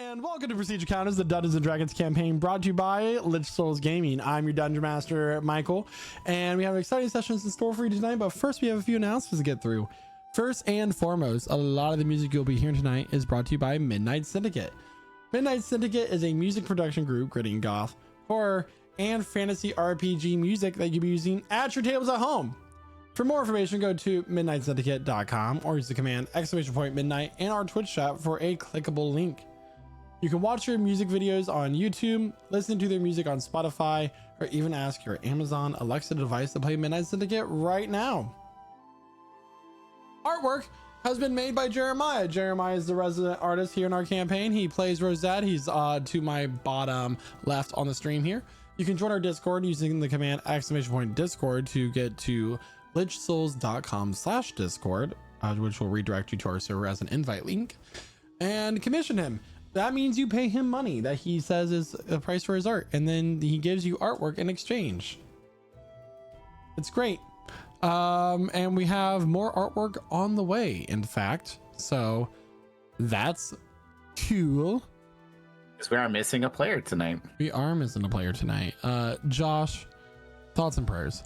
and welcome to Procedure Counters, the Dungeons & Dragons campaign brought to you by Lich Souls Gaming. I'm your Dungeon Master, Michael, and we have exciting sessions in store for you tonight, but first we have a few announcements to get through. First and foremost, a lot of the music you'll be hearing tonight is brought to you by Midnight Syndicate. Midnight Syndicate is a music production group creating goth, horror, and fantasy RPG music that you'll be using at your tables at home. For more information, go to midnightsyndicate.com or use the command !midnight in our Twitch chat for a clickable link. You can watch your music videos on YouTube, listen to their music on Spotify, or even ask your Amazon Alexa device to play Midnight Syndicate right now. Artwork has been made by Jeremiah. Jeremiah is the resident artist here in our campaign. He plays Rosette. He's to my bottom left on the stream here. You can join our Discord using the command !Discord to get to lichsouls.com/discord, which will redirect you to our server as an invite link, and commission him. That means you pay him money that he says is the price for his art, and then he gives you artwork in exchange. It's great. And we have more artwork on the way, in fact, so that's cool. Because we are missing a player tonight. We are missing a player tonight. Josh, thoughts and prayers.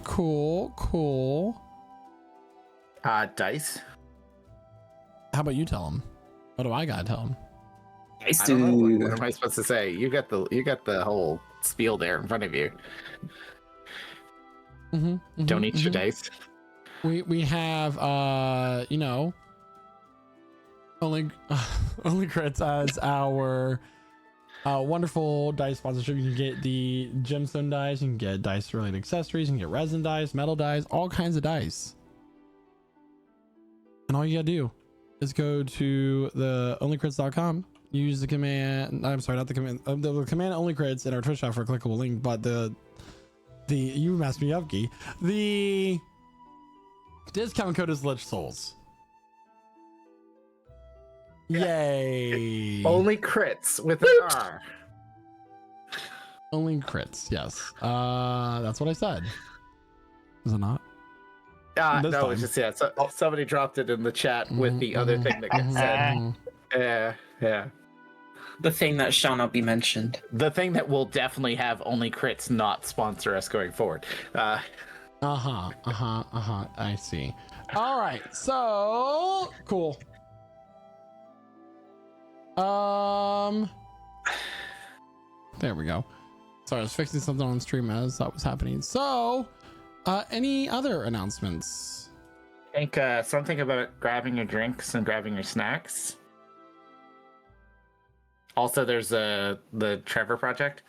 Cool. Dice. How about you tell him? What do I gotta tell him? I don't know. What am I supposed to say? You got the whole spiel there in front of you. Don't eat your dice. We have only crits as our wonderful dice sponsorship. You can get the gemstone dice, you can get dice related accessories, you can get resin dice, metal dice, all kinds of dice. And all you gotta do is go to the onlycrits.com, use the command, I'm sorry, not the command, the command only crits in our Twitch chat for a clickable link, but the you messed me up, Key. The discount code is Lich Souls. Yay. Only crits with an R. Only crits, yes. That's what I said. Is it not? No, it's just, yeah. So, somebody dropped it in the chat with the other thing that gets said. Yeah. The thing that shall not be mentioned. The thing that will definitely have only crits not sponsor us going forward. I see. All right, so cool. There we go. Sorry, I was fixing something on stream as that was happening. So, any other announcements? I think something about grabbing your drinks and grabbing your snacks. Also, there's the Trevor Project.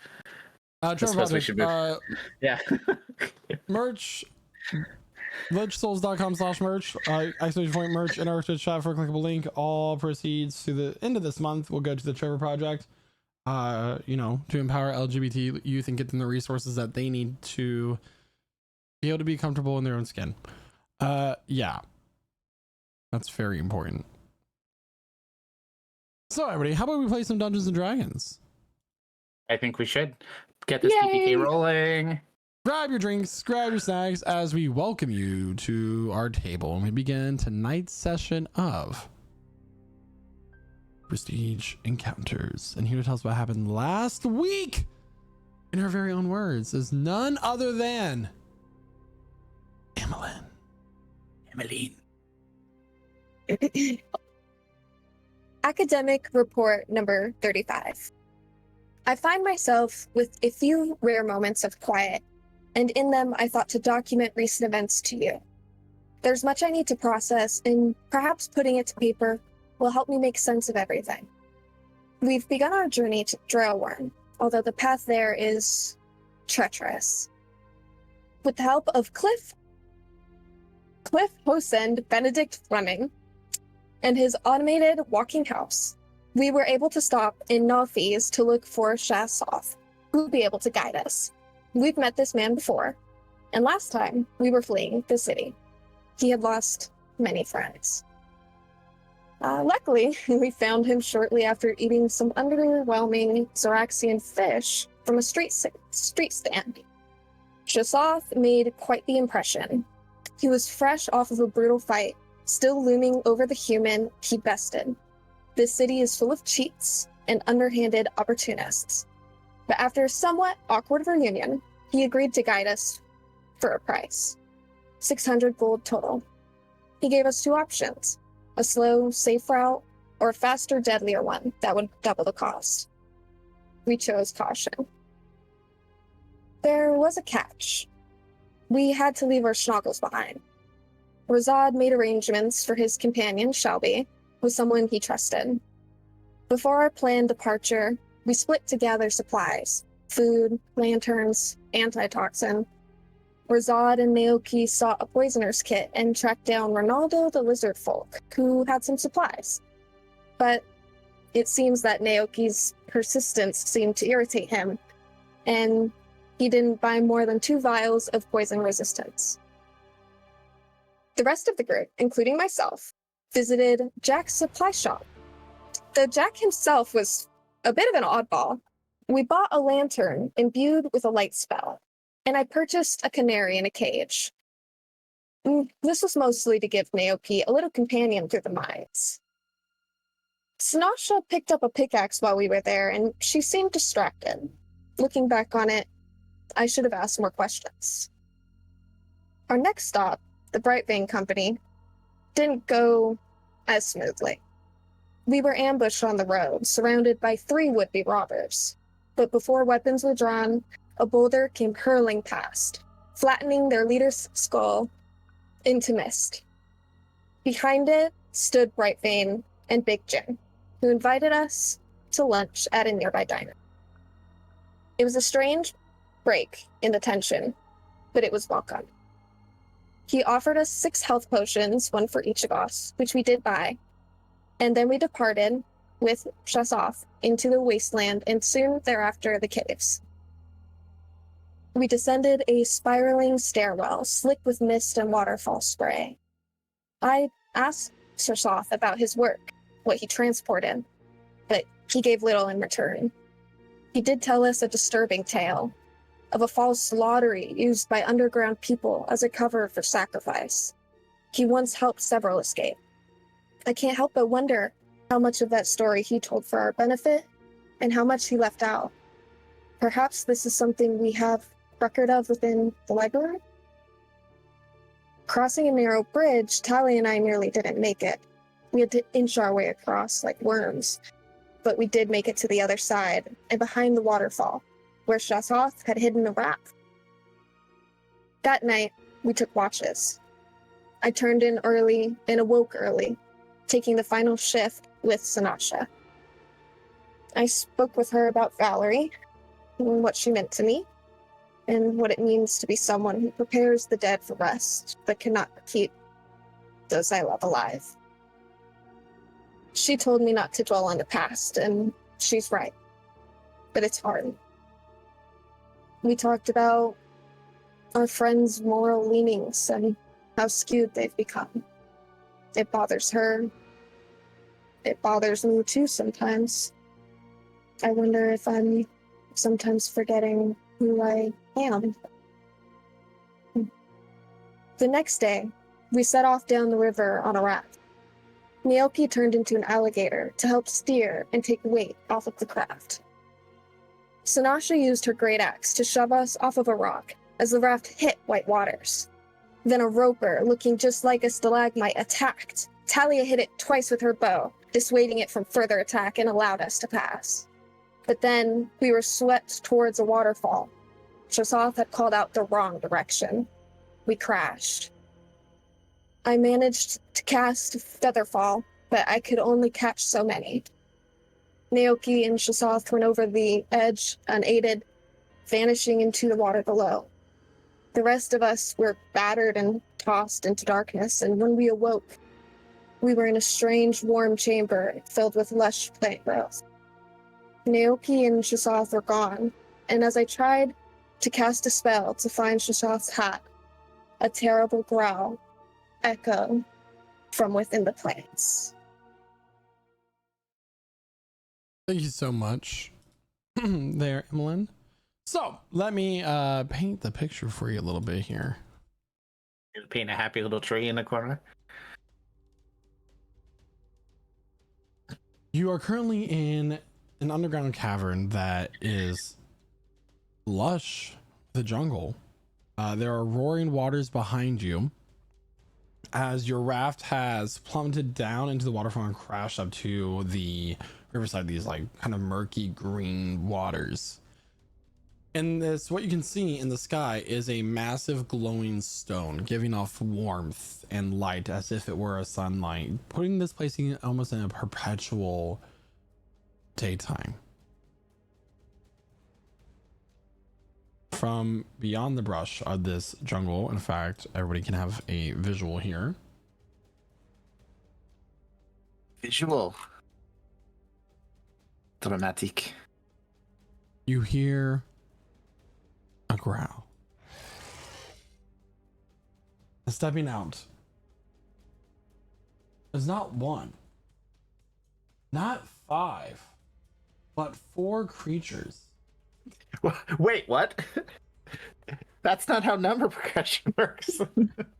Trevor Project. Yeah. Merch. lichsouls.com/merch. Exclamation point merch in our Twitch chat for a clickable link. All proceeds to the end of this month will go to the Trevor Project. To empower LGBT youth and get them the resources that they need to be able to be comfortable in their own skin. Yeah. That's very important. So everybody, how about we play some Dungeons and Dragons? I think we should get this PPK rolling. Grab your drinks, grab your snacks as we welcome you to our table and we begin tonight's session of Prestige Encounters. And here to tell us what happened last week in her very own words is none other than Emmeline. Academic report number 35. I find myself with a few rare moments of quiet, and in them I thought to document recent events to you. There's much I need to process, and perhaps putting it to paper will help me make sense of everything. We've begun our journey to Drailworn, although the path there is treacherous. With the help of Cliff Hosend Benedict Fleming, and his automated walking house, we were able to stop in Nalfees to look for Shasoth, who will be able to guide us. We've met this man before, and last time we were fleeing the city. He had lost many friends. Luckily, we found him shortly after eating some underwhelming Zoraxian fish from a street stand. Shasoth made quite the impression. He was fresh off of a brutal fight, still looming over the human he bested. This city is full of cheats and underhanded opportunists. But after a somewhat awkward reunion, he agreed to guide us for a price. 600 gold total. He gave us two options, a slow, safe route, or a faster, deadlier one that would double the cost. We chose caution. There was a catch. We had to leave our schnoggles behind. Razad made arrangements for his companion, Shelby, with someone he trusted. Before our planned departure, we split to gather supplies, food, lanterns, antitoxin. Razad and Naoki sought a poisoner's kit and tracked down Ronaldo the Lizard Folk, who had some supplies. But it seems that Naoki's persistence seemed to irritate him, and he didn't buy more than 2 vials of poison resistance. The rest of the group, including myself, visited Jack's supply shop. Though Jack himself was a bit of an oddball, we bought a lantern imbued with a light spell, and I purchased a canary in a cage. This was mostly to give Naoki a little companion through the mines. Sinasha picked up a pickaxe while we were there, and she seemed distracted. Looking back on it, I should have asked more questions. Our next stop, the Bright Vein Company, didn't go as smoothly. We were ambushed on the road, surrounded by 3 would-be robbers. But before weapons were drawn, a boulder came hurling past, flattening their leader's skull into mist. Behind it stood Bright Vein and Big Jim, who invited us to lunch at a nearby diner. It was a strange break in the tension, but it was welcome. He offered us 6 health potions, 1 for each of us, which we did buy, and then we departed with Shasoth into the wasteland and soon thereafter the caves. We descended a spiraling stairwell, slick with mist and waterfall spray. I asked Shasoth about his work, what he transported, but he gave little in return. He did tell us a disturbing tale of a false lottery used by underground people as a cover for sacrifice. He once helped several escape. I can't help but wonder how much of that story he told for our benefit and how much he left out. Perhaps this is something we have record of within the library? Crossing a narrow bridge, Tali and I nearly didn't make it. We had to inch our way across like worms, but we did make it to the other side and behind the waterfall, where Shasoth had hidden a raft. That night, we took watches. I turned in early and awoke early, taking the final shift with Sinasha. I spoke with her about Valerie, and what she meant to me, and what it means to be someone who prepares the dead for rest, but cannot keep those I love alive. She told me not to dwell on the past, and she's right. But it's hard. We talked about our friends' moral leanings and how skewed they've become. It bothers her. It bothers me too sometimes. I wonder if I'm sometimes forgetting who I am. The next day, we set off down the river on a raft. Naoki turned into an alligator to help steer and take weight off of the craft. Sinasha used her great axe to shove us off of a rock as the raft hit white waters. Then a roper, looking just like a stalagmite, attacked. Talia hit it twice with her bow, dissuading it from further attack and allowed us to pass. But then we were swept towards a waterfall. Shasoth had called out the wrong direction. We crashed. I managed to cast Featherfall, but I could only catch so many. Naoki and Shasoth went over the edge unaided, vanishing into the water below. The rest of us were battered and tossed into darkness, and when we awoke, we were in a strange, warm chamber filled with lush plant growth. Naoki and Shasoth were gone, and as I tried to cast a spell to find Shasoth's hat, a terrible growl echoed from within the plants. Thank you so much there, Emmeline. So let me paint the picture for you a little bit here. Paint a happy little tree in the corner. You are currently in an underground cavern that is lush, the jungle. There are roaring waters behind you as your raft has plummeted down into the waterfront and crashed up to the riverside, these like kind of murky green waters. And this, what you can see in the sky is a massive glowing stone giving off warmth and light as if it were a sunlight, putting this place almost in a perpetual daytime. From beyond the brush of this jungle, in fact, everybody can have a visual here. Visual. Dramatic. You hear a growl. And stepping out, there's not one, not five, but 4 creatures. Wait, what? That's not how number progression works.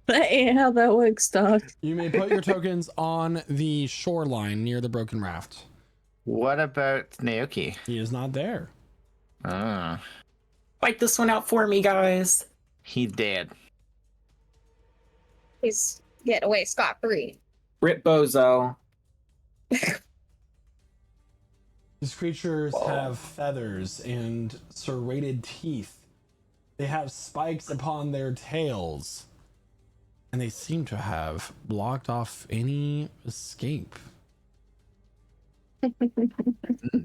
That ain't how that works, dog. You may put your tokens on the shoreline near the broken raft. What about Naoki? He is not there. Ah, Fight this one out for me, guys. he did. He's get away scot-free. Rip Bozo. These creatures have feathers and serrated teeth. They have spikes upon their tails. And they seem to have blocked off any escape.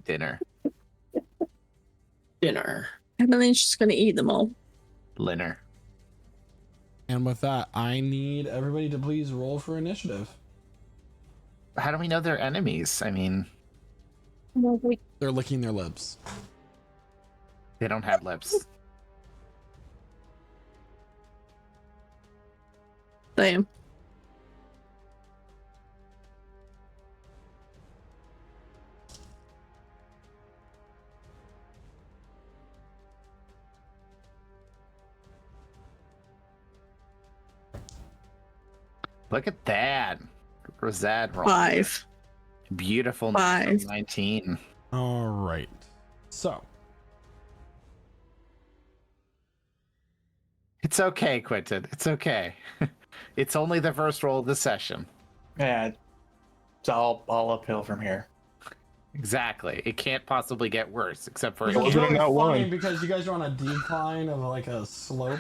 Dinner. Dinner. Emily's just gonna eat them all. Linner. And with that, I need everybody to please roll for initiative. How do we know they're enemies? I mean, Well, They're licking their lips. they don't have lips. Damn. Look at that. Rosad roll. 5. Beautiful. 5. 19. All right. So, It's okay, Quentin. It's okay. It's only the first roll of the session. Yeah, it's all uphill from here. Exactly. It can't possibly get worse, except for it's really Wasn't that funny one? because you guys are on a decline of like a slope.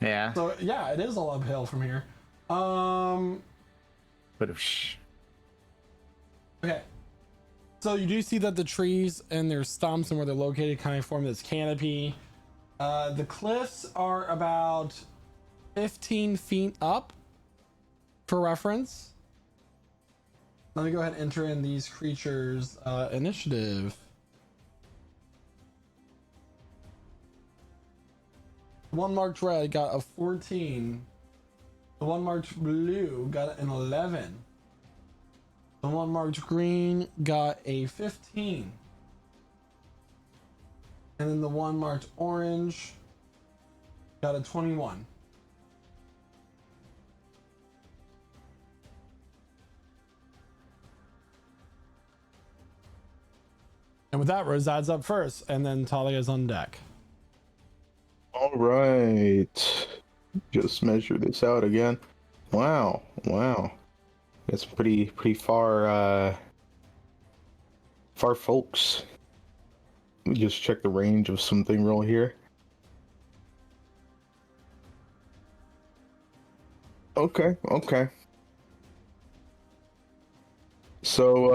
yeah. So yeah, it is all uphill from here. But shh. Okay. So you do see that the trees and their stumps and where they're located kind of form this canopy. The cliffs are about 15 feet up for reference. Let me go ahead and enter in these creatures' initiative. The one marked red got a 14. The one marked blue got an 11. The one marked green got a 15. And then the one marked orange got a 21. And with that, Rosad's up first, and then Talia's on deck. All right. Just measure this out again. Wow. That's pretty far folks. Let me just check the range of something real here. Okay. So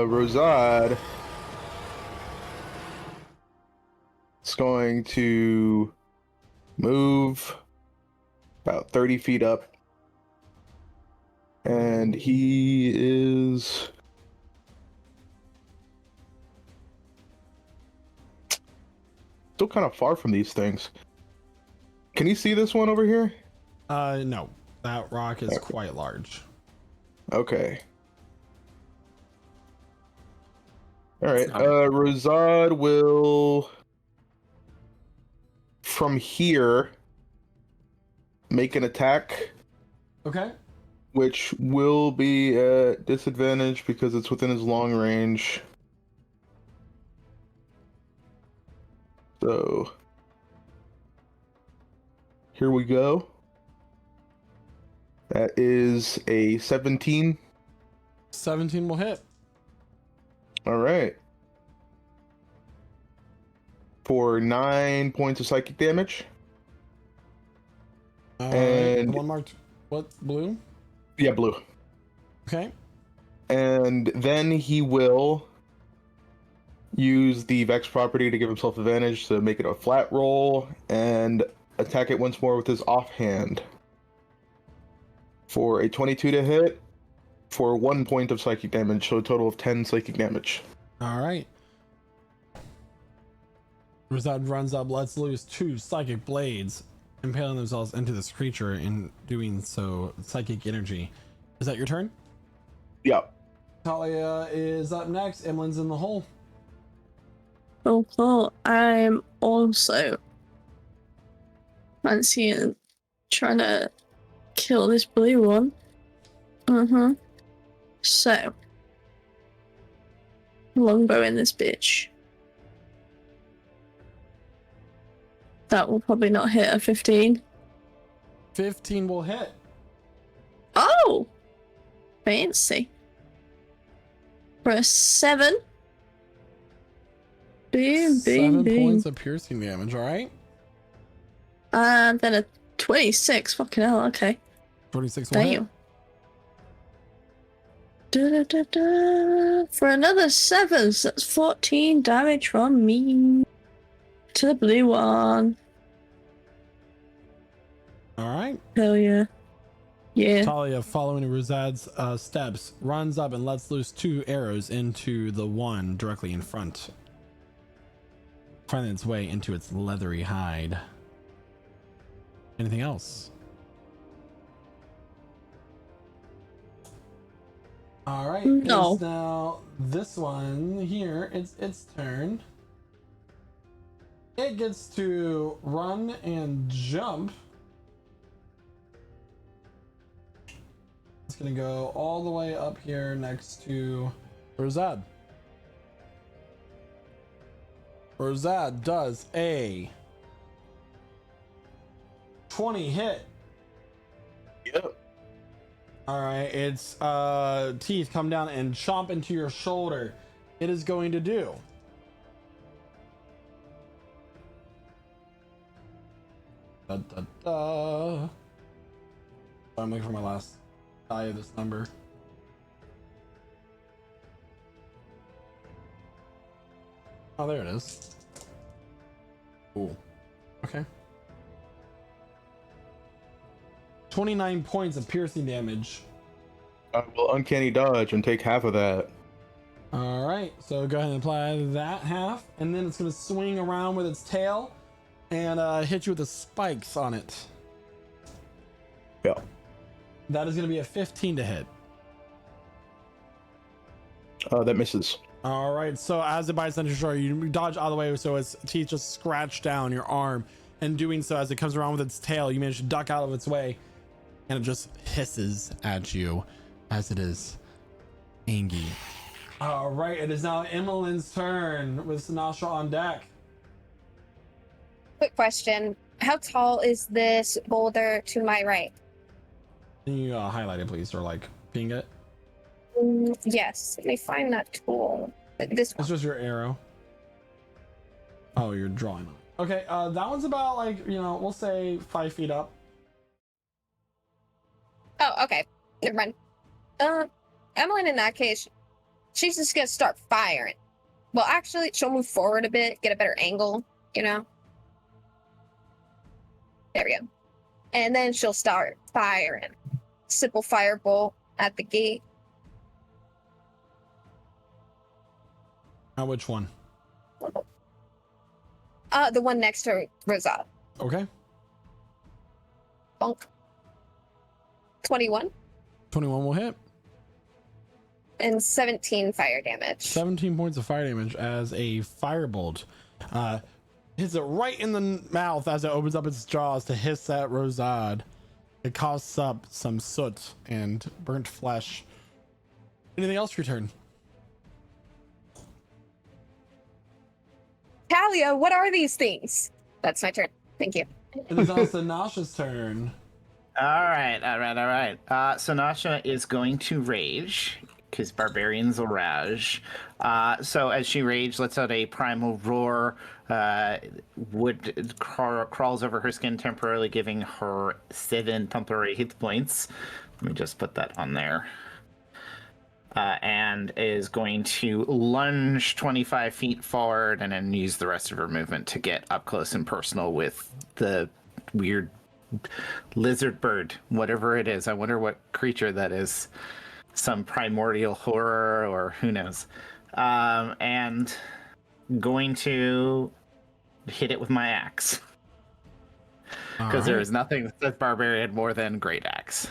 Rosad is going to move about 30 feet up, and he is still kind of far from these things. Can you see this one over here? No, that rock is quite large. Okay. All right. Rosad will, from here, make an attack Okay. which will be at disadvantage because it's within his long range. So here we go. That is a 17. 17 will hit. All right. For 9 points of psychic damage. And one marked, what, blue? Yeah, blue. Okay. And then he will use the Vex property to give himself advantage to make it a flat roll and attack it once more with his offhand. For a 22 to hit, for 1 point of psychic damage, so a total of 10 psychic damage. All right. Razad runs up, lets loose 2 psychic blades, impaling themselves into this creature, in doing so, psychic energy. Is that your turn? Yeah. Talia is up next. Emily's in the hole. Oh, cool. I'm also fancying trying to kill this blue one. So, longbow in this bitch. That will probably not hit a 15. 15 will hit. Oh! Fancy. For a 7. Boom, boom, 7 boom. points of piercing damage, alright? And then a 26. Fucking hell, okay. 26 will hit. Damn. For another 7, so that's 14 damage from me to the blue one. Alright. Hell yeah. Yeah. Talia, following Razad's steps, runs up and lets loose 2 arrows into the one directly in front, finding its way into its leathery hide. Anything else? All right. No. It's now this one here. It's its turn. It gets to run and jump. It's gonna go all the way up here next to Razad. Razad does a 20 hit. Yep. All right, its teeth come down and chomp into your shoulder. It is going to do I'm looking for my last die of this number. Oh, there it is. Cool. Okay. 29 points of piercing damage. I will uncanny dodge and take half of that. All right, so go ahead and apply that half, and then it's going to swing around with its tail and hit you with the spikes on it. Yeah. That is going to be a 15 to hit. That misses. All right, so as it bites on your shoulder, you dodge out of the way, so its teeth just scratch down your arm, and doing so, as it comes around with its tail, you manage to duck out of its way, and it just hisses at you as it is angry. All right, it is now Emmeline's turn with Sinasha on deck. Quick question. How tall is this boulder to my right? Can you highlight it, please, or like ping it? Yes. Let me find that tool. This one. It's just your arrow. Oh, you're drawing on it. Okay, that one's about like, we'll say 5 feet up. Oh, okay. Never mind. Emmeline, in that case, she's just gonna start firing. Well, actually, she'll move forward a bit, get a better angle, There we go. And then she'll start firing. Simple firebolt at the gate. Which one? The one next to Razad. Okay. Bonk. 21. 21 will hit. And 17 fire damage. 17 points of fire damage as a firebolt hits it right in the mouth as it opens up its jaws to hiss at Razad. It coughs up some soot and burnt flesh. Anything else for your turn? Talia, what are these things? That's my turn. Thank you. It is also Nasha's turn. All right. So Nasha is going to rage because barbarians will rage. So as she rage, lets out a primal roar. Wood crawls over her skin, temporarily giving her 7 temporary hit points. Let me just put that on there. And is going to lunge 25 feet forward and then use the rest of her movement to get up close and personal with the weird lizard bird, whatever it is. I wonder what creature that is. Some primordial horror or who knows. And going to hit it with my axe. Because there is nothing that says barbarian more than great axe.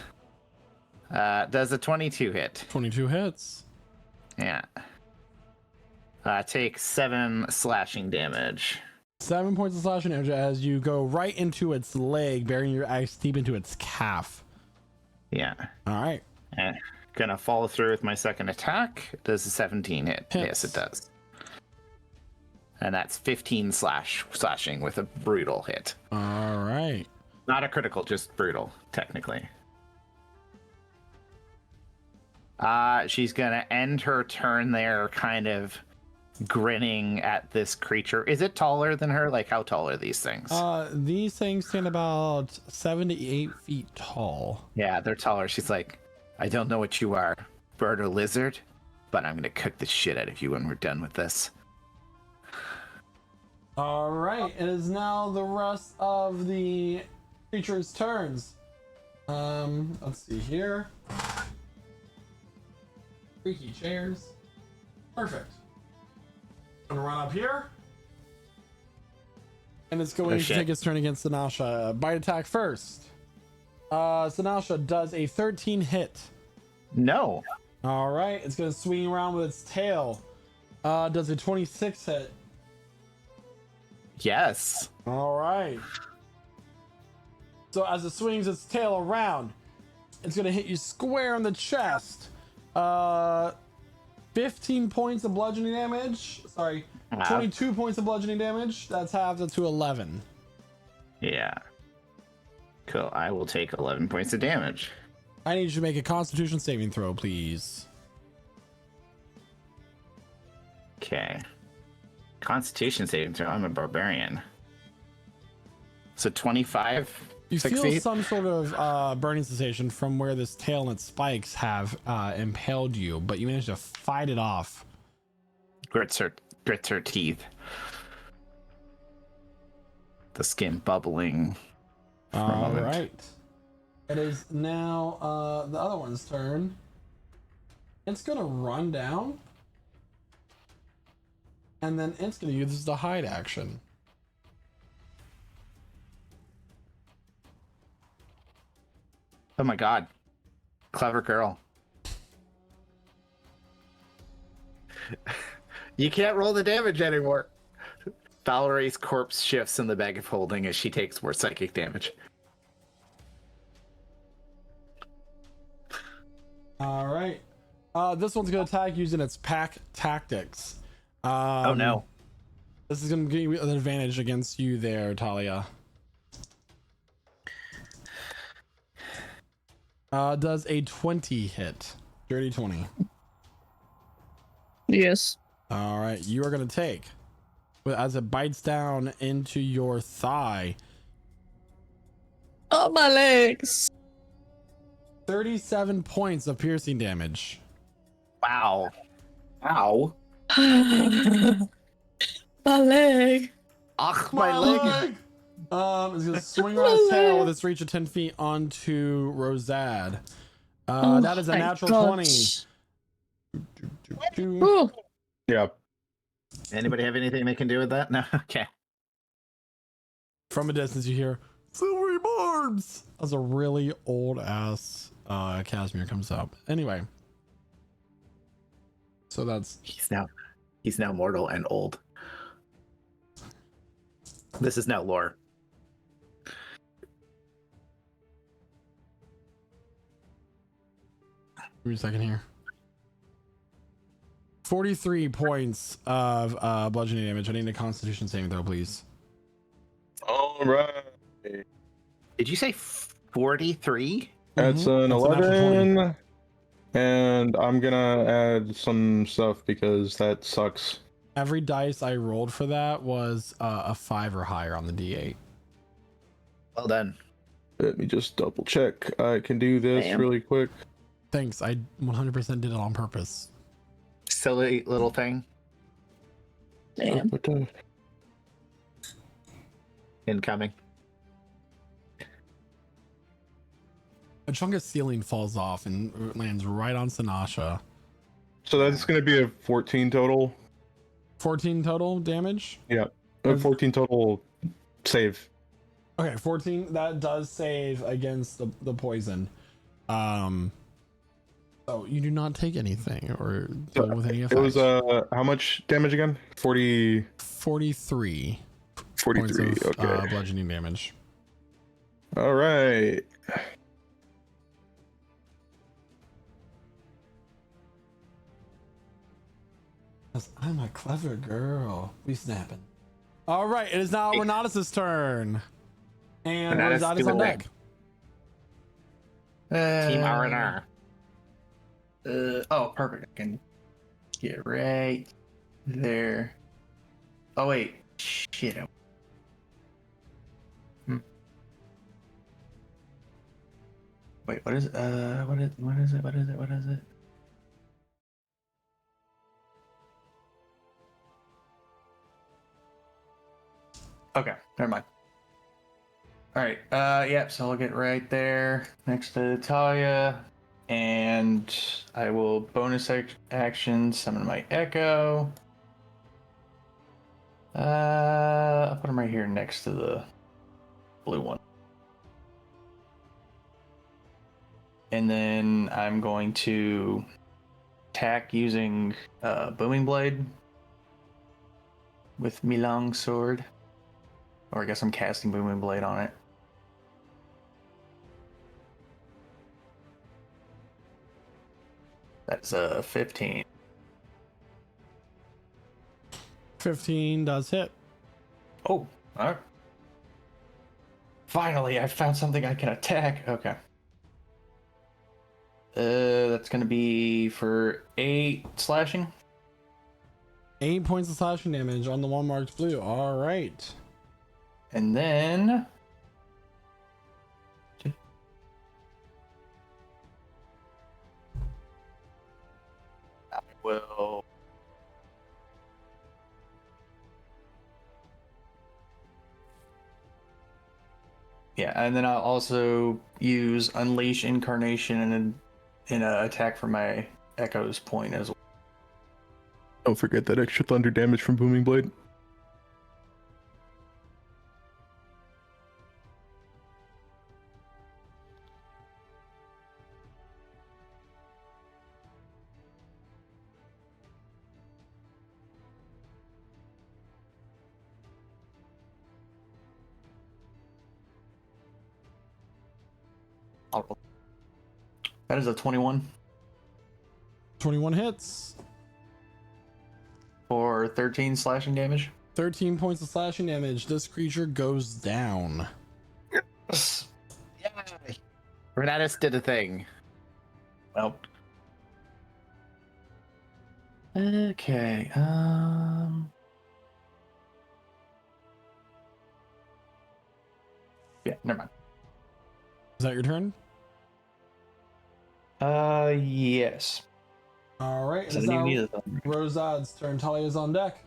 Does a 22 hit? 22 hits. Yeah. Take 7 slashing damage. 7 points of slashing damage as you go right into its leg, burying your axe deep into its calf. Yeah. All right. And gonna follow through with my second attack. Does a 17 hit? Hits. Yes, it does. And that's 15 slashing with a brutal hit. All right. Not a critical, just brutal, technically. She's gonna end her turn there, kind of grinning at this creature. Is it taller than her? Like, how tall are these things? These things stand about 7 to 8 feet tall. Yeah, they're taller. She's like, I don't know what you are, bird or lizard, but I'm gonna cook the shit out of you when we're done with this. All right. It is now the rest of the creature's turns. Let's see here. Freaky chairs. Perfect. I'm gonna run up here. And it's going to take its turn against Sanasha. Bite attack first. Sanasha does a 13 hit. No. All right. It's gonna swing around with its tail. Does a 26 hit. Yes. All right. So as it swings its tail around, it's gonna hit you square in the chest. 15 points of bludgeoning damage. Sorry, 22 points of bludgeoning damage. That's halved to 11. Yeah. Cool. I will take 11 points of damage. I need you to make a Constitution saving throw, please. Okay. Constitution saving throw. I'm a barbarian. So 25. You feel succeed? some sort of burning sensation from where this tail and its spikes have impaled you, but you manage to fight it off. Grits her teeth. The skin bubbling. All right. It is now the other one's turn. It's gonna run down, and then it's gonna use the hide action. Oh my god. Clever girl. You can't roll the damage anymore. Valerie's corpse shifts in the bag of holding as she takes more psychic damage. All right. This one's gonna attack using its pack tactics. Oh no. This is gonna give you an advantage against you there, Talia. Does a 20 hit? Dirty 20. Yes. All right, you are gonna take, as it bites down into your thigh, Oh, my legs. 37 points of piercing damage. Wow. Ow. My leg. Ach, my leg. It's gonna swing around its tail with its reach of 10 feet onto Rosad. That is a my natural God. 20. Ooh. Yeah. Anybody have anything they can do with that? No? Okay. From a distance, you hear silvery barbs as a really old ass Casimir comes up. Anyway, so that's He's now mortal and old. This is now lore. Give me a second here. 43 points of bludgeoning damage. I need a Constitution saving throw, please. All right. Did you say 43? That's an That's a natural 20. 11. And I'm gonna add some stuff because that sucks. Every dice I rolled for that was a 5 or higher on the D8. Well done. Let me just double check. I can do this Damn. really quick. Thanks. I 100% did it on purpose. Silly little thing. Damn. What the- Incoming. A chunk of ceiling falls off and lands right on Sinasha. So that's gonna be a 14 total. 14 total damage. A 14 total save. Okay, 14. That does save against the poison. So you do not take anything or deal with any It effect. was how much damage again? 40. 43 43. points of Okay. bludgeoning damage. All right. I'm a clever girl. We snapping. All right, it is now Renatus' turn. And Renatus, Rosada's do on it. deck. Team R&R. Oh, perfect. I can get right there. Oh wait, shit. Wait, what is it? What is it? Okay, never mind. All right. Yep. So I'll get right there next to Talia, and I will bonus action summon my Echo. I'll put him right here next to the blue one, and then I'm going to attack using Booming Blade with my long sword. Or I guess I'm casting Booming Blade on it. That's a 15. 15 does hit. Oh, alright. Finally, I found something I can attack. Okay. That's gonna be for 8 slashing. 8 points of slashing damage on the one marked blue. All right. And then I will and then I'll also use Unleash Incarnation in an attack for my Echo's point as well. Don't forget that extra thunder damage from Booming Blade. That is a 21 21 hits. for 13 slashing damage. 13 points of slashing damage. This creature goes down. Yay! Renatus did a thing. Well. Okay. Yeah, never mind. Is that your turn? Yes. All right. It So is then now you need a Rosad's turn. Talia's on deck.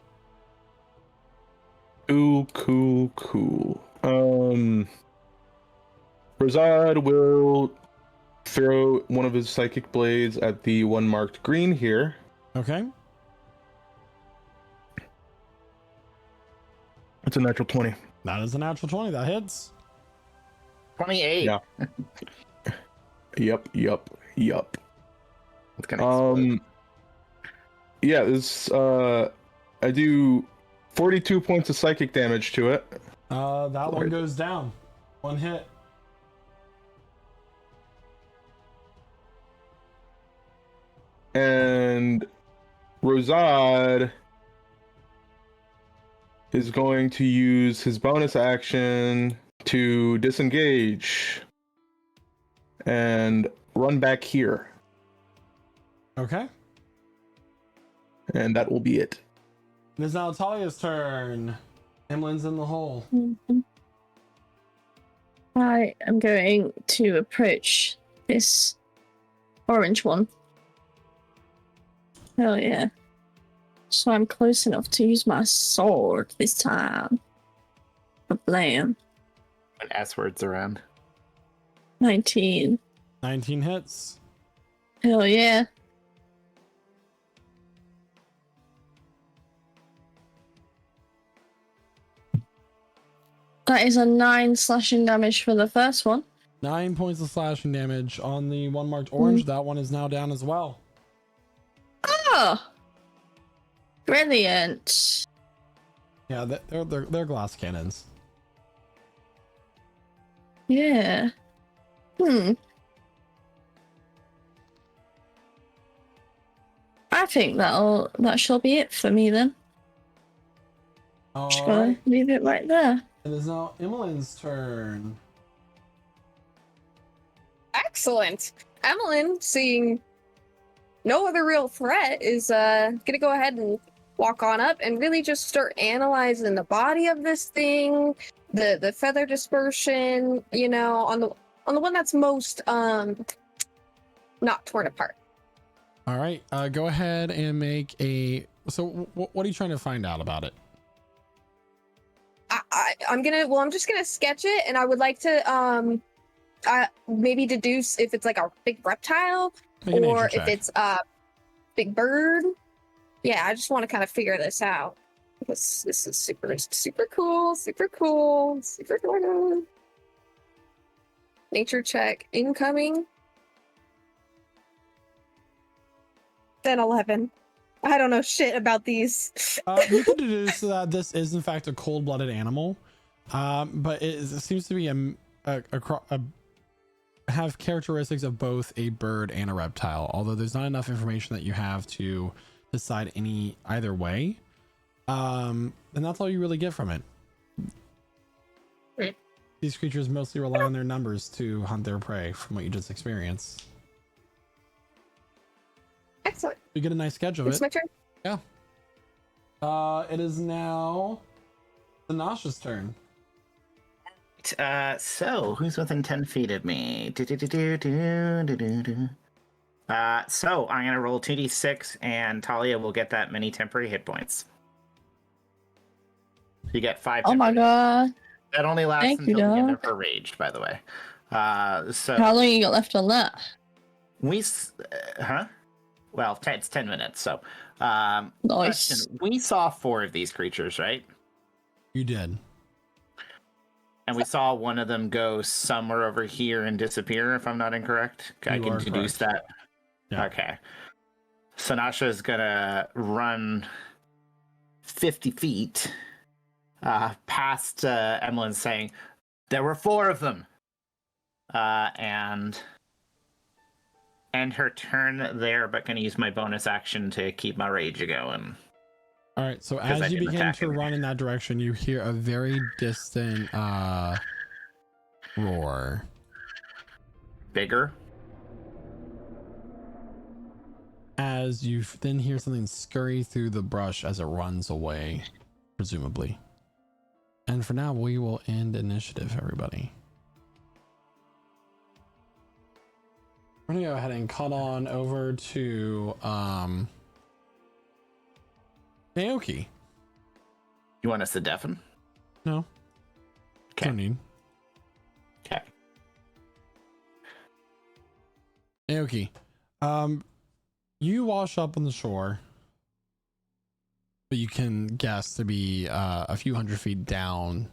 Cool. Rosad will throw one of his psychic blades at the one marked green here. Okay. It's a natural 20. That is a natural 20. That hits. 28. Yeah. Yep. It's gonna explode. Yeah, this I do 42 points of psychic damage to it. That one goes down. One hit. And Rosad is going to use his bonus action to disengage and run back here. Okay. And that will be it. It is now Talia's turn. Emlin's in the hole. I am going to approach this orange one. Hell yeah. So I'm close enough to use my sword this time. Blam. When S words around. 19. 19 hits. Hell yeah. That is a 9 slashing damage for the first one. 9 points of slashing damage on the one marked orange. That one is now down as well. Oh! Brilliant. Yeah, they're glass cannons. Yeah. I think that shall be it for me then. Just All gotta right. leave it right there. It is now Emmeline's turn. Excellent. Emmeline, seeing no other real threat, is gonna go ahead and walk on up and really just start analyzing the body of this thing, the feather dispersion, you know, on the one that's most not torn apart. All right. Go ahead and make a. So, what are you trying to find out about it? I'm just gonna sketch it, and I would like to maybe deduce if it's like a big reptile Make an or nature if check. it's a big bird. Yeah, I just want to kind of figure this out. This is super cool. Nature check incoming. Then 11. I don't know shit about these. You can deduce that this is in fact a cold-blooded animal, but it seems to be have characteristics of both a bird and a reptile. Although there's not enough information that you have to decide either way, and that's all you really get from it. Right. These creatures mostly rely on their numbers to hunt their prey, from what you just experienced. Excellent. You get a nice sketch of It's it. my turn. Yeah. It is now Sanasha's turn. So who's within 10 feet of me? So I'm gonna roll 2d6, and Talia will get that many temporary hit points. You get 5. Oh my god. That only lasts Thank you, until the end of dog. her raged, by the way. So How long you got left on that? Well, it's 10 minutes. So, Nice. question. We saw 4 of these creatures, right? You did. And we saw one of them go somewhere over here and disappear, if I'm not incorrect. I You can are deduce correct. that. Yeah. Okay. Sanasha is gonna run 50 feet past Emmeline, saying, "There were 4 of them," and end her turn there, but gonna use my bonus action to keep my rage going. All right. So 'Cause I as you didn't begin attack to him. run in that direction, you hear a very distant roar. Bigger. As you then hear something scurry through the brush as it runs away, presumably. And for now, we will end initiative, everybody. We're gonna go ahead and cut on over to Naoki. You want us to deafen? No, Okay. don't need. Okay. Naoki, you wash up on the shore, but you can guess to be a few hundred feet down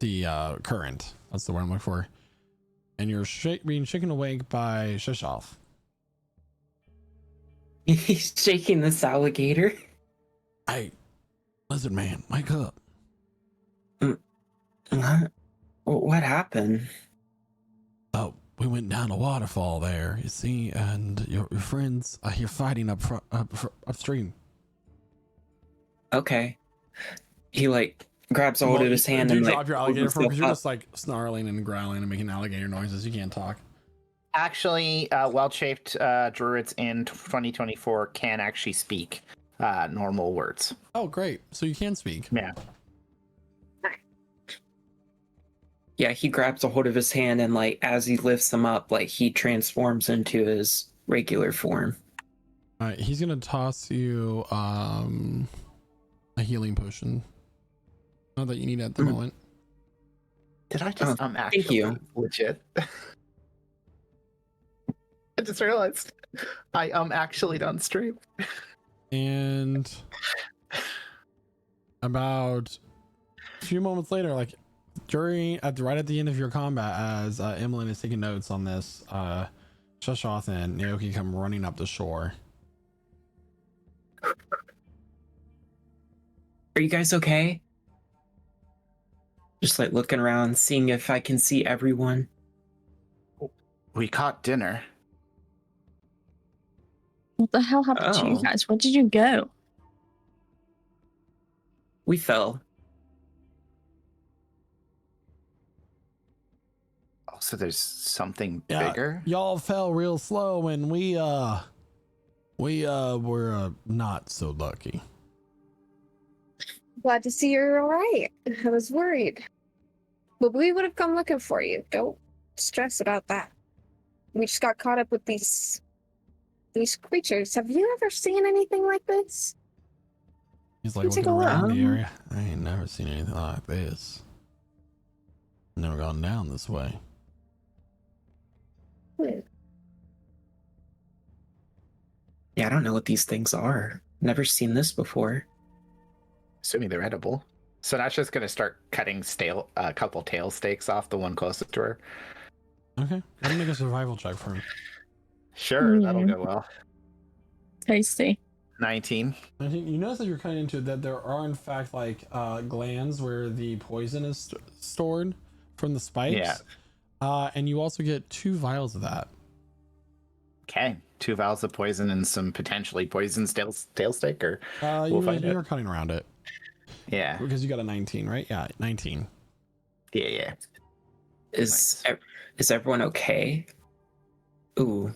the current. That's the word I'm looking for. And you're being shaken awake by Shasoth. He's shaking this alligator. Hey, lizard man, wake up. What happened? Oh, we went down a waterfall there, you see, and your friends are here fighting upstream. Okay. He like grabs a hold Well, of his hand do you and like drop your pulls alligator form? himself Because you're up. just like snarling and growling and making alligator noises. You can't talk. Actually, well-shaped druids in 2024 can actually speak normal words. Oh, great. So you can speak. Yeah. Yeah, he grabs a hold of his hand and like as he lifts him up, like he transforms into his regular form. All right, he's gonna toss you a healing potion. Not that you need at the moment. Did I just thank actually you. legit? I just realized I actually on stream. And about a few moments later, like right at the end of your combat, as Emmeline is taking notes on this, Shasoth and Naoki come running up the shore. Are you guys okay? Just like looking around, seeing if I can see everyone. We caught dinner. What the hell happened to you Oh. guys? Where did you go? We fell. Also, there's something Yeah, bigger. y'all fell real slow, and we were not so lucky. Glad to see you're all right. I was worried. But we would have come looking for you. Don't stress about that. We just got caught up with these creatures. Have you ever seen anything like this? He's like Take looking a look. around the area. I ain't never seen anything like this. Never gone down this way. Yeah, I don't know what these things are. Never seen this before. Assuming they're edible. So that's just gonna start cutting a couple tail steaks off the one closest to her. Okay, let me make a survival check for me. Sure, that'll go well. Tasty. 19. I think you notice that you're cutting into that there are in fact like glands where the poison is stored from the spikes. Yeah. And you also get 2 vials of that. Okay, 2 vials of poison and some potentially poison tail steak, or we'll find You're out. cutting around it Yeah, because you got a 19, right? Yeah, 19. yeah. Is everyone okay? Ooh.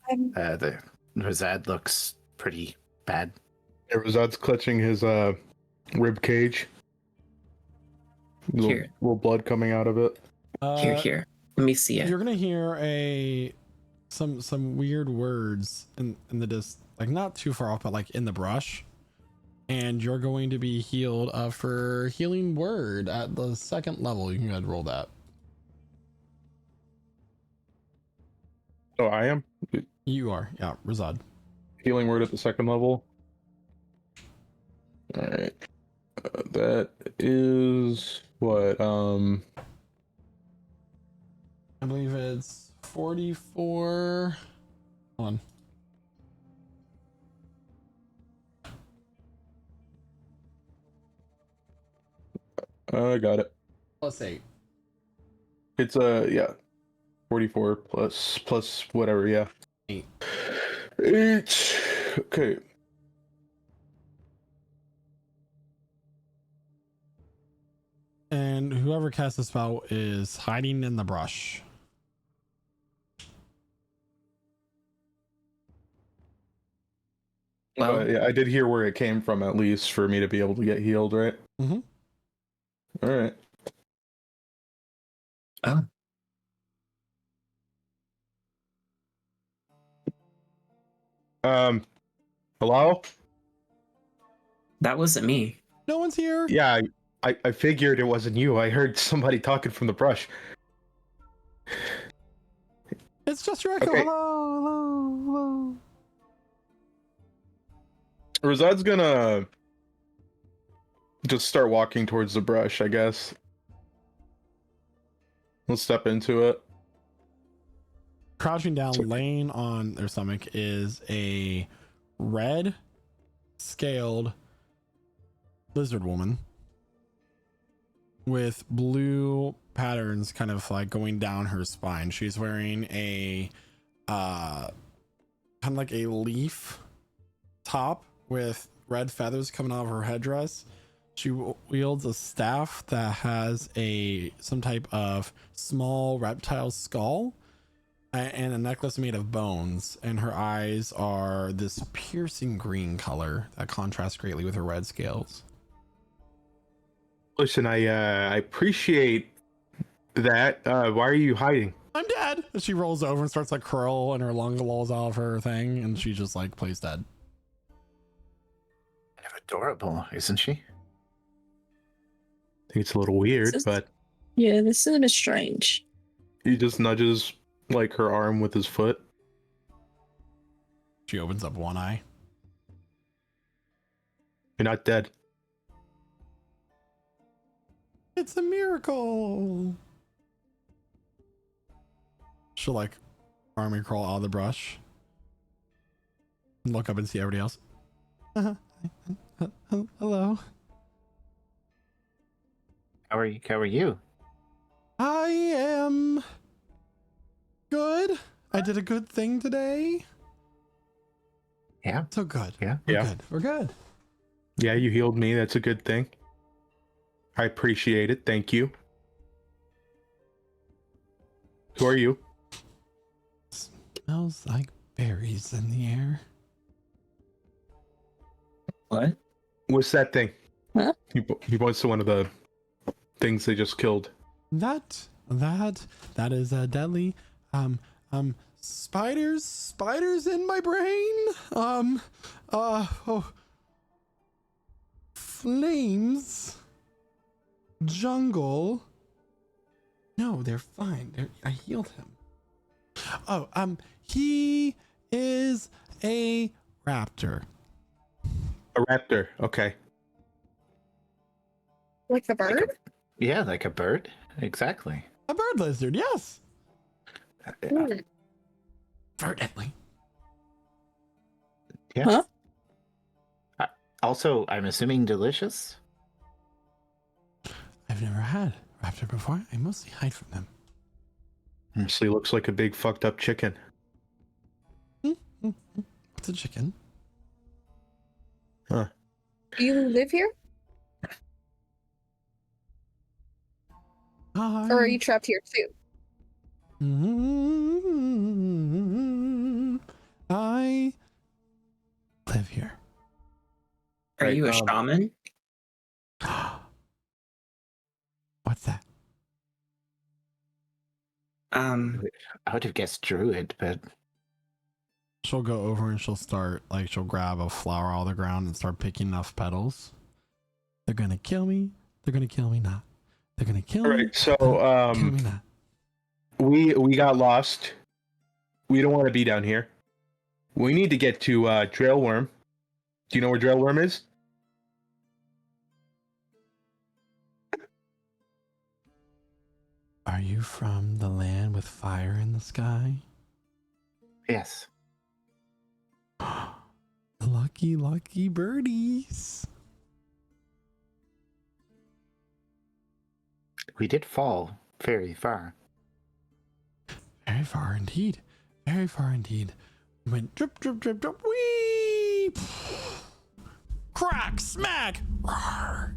The Razad looks pretty bad. Razad's clutching his rib cage. Here. Little blood coming out of it. Here. Let me see it. You're gonna hear some weird words in the like not too far off, but like in the brush, and you're going to be healed for healing word at the 2nd level. You can go ahead and roll that. Oh, I am? You are, yeah, Razad. Healing word at the 2nd level. Alright. That is what? I believe it's 44. Hold on. I got it. +8. It's yeah. 44 plus whatever, yeah. 8. 8. Okay. And whoever cast the spell is hiding in the brush. Well, Yeah, I did hear where it came from at least for me to be able to get healed, right? Mm-hmm. All right. oh. Hello? That wasn't me. No one's here. Yeah, I figured it wasn't you. I heard somebody talking from the brush. It's just your echo. Okay. Hello. Razad's gonna just start walking towards the brush, I guess. Let's step into it. Crouching down, laying on their stomach is a red scaled lizard woman. with blue patterns kind of like going down her spine. She's wearing a kind of like a leaf top with red feathers coming out of her headdress. She wields a staff that has some type of small reptile skull and a necklace made of bones, and her eyes are this piercing green color that contrasts greatly with her red scales. Listen, I appreciate that. Why are you hiding? I'm dead. And she rolls over and starts like curl, and her lung rolls out of her thing, and she just like plays dead. Kind of adorable, isn't she? I think it's a little weird, but Yeah, this is a bit strange. he just nudges like her arm with his foot. She opens up one eye. You're not dead. It's a miracle. She'll like army crawl out of the brush and look up and see everybody else. Hello. How are you? I am good. I did a good thing today. Yeah. So good. Yeah. We're good. Yeah, you healed me. That's a good thing. I appreciate it. Thank you. Who are you? Smells like berries in the air. What? What's that thing? Huh? He points to one of the things they just killed. That is a deadly spiders in my brain. Flames, jungle. No, they're fine. I healed him. Oh, he is a raptor. A raptor. Okay. Like the bird? Yeah, like a bird. Exactly. A bird lizard, yes. Hmm. Verdantly. Yes. Huh? Also, I'm assuming delicious. I've never had raptor before. I mostly hide from them. So he looks like a big fucked up chicken. What's a chicken? Huh. Do you live here? Or are you trapped here too? I live here. Are Right, you a shaman? What's that? I would have guessed druid, but She'll go over and she'll grab a flower out of the ground and start picking enough petals. They're gonna kill me. They're gonna kill me not. They're gonna kill All me. right. So Kill me not. we got lost. We don't want to be down here. We need to get to Drailworm. Do you know where Drailworm is? Are you from the land with fire in the sky? yes. Lucky, lucky birdies. We did fall very far. Very far indeed. Very far indeed. We went drip, drip, drip, drip, wee! Crack, smack! Rawr.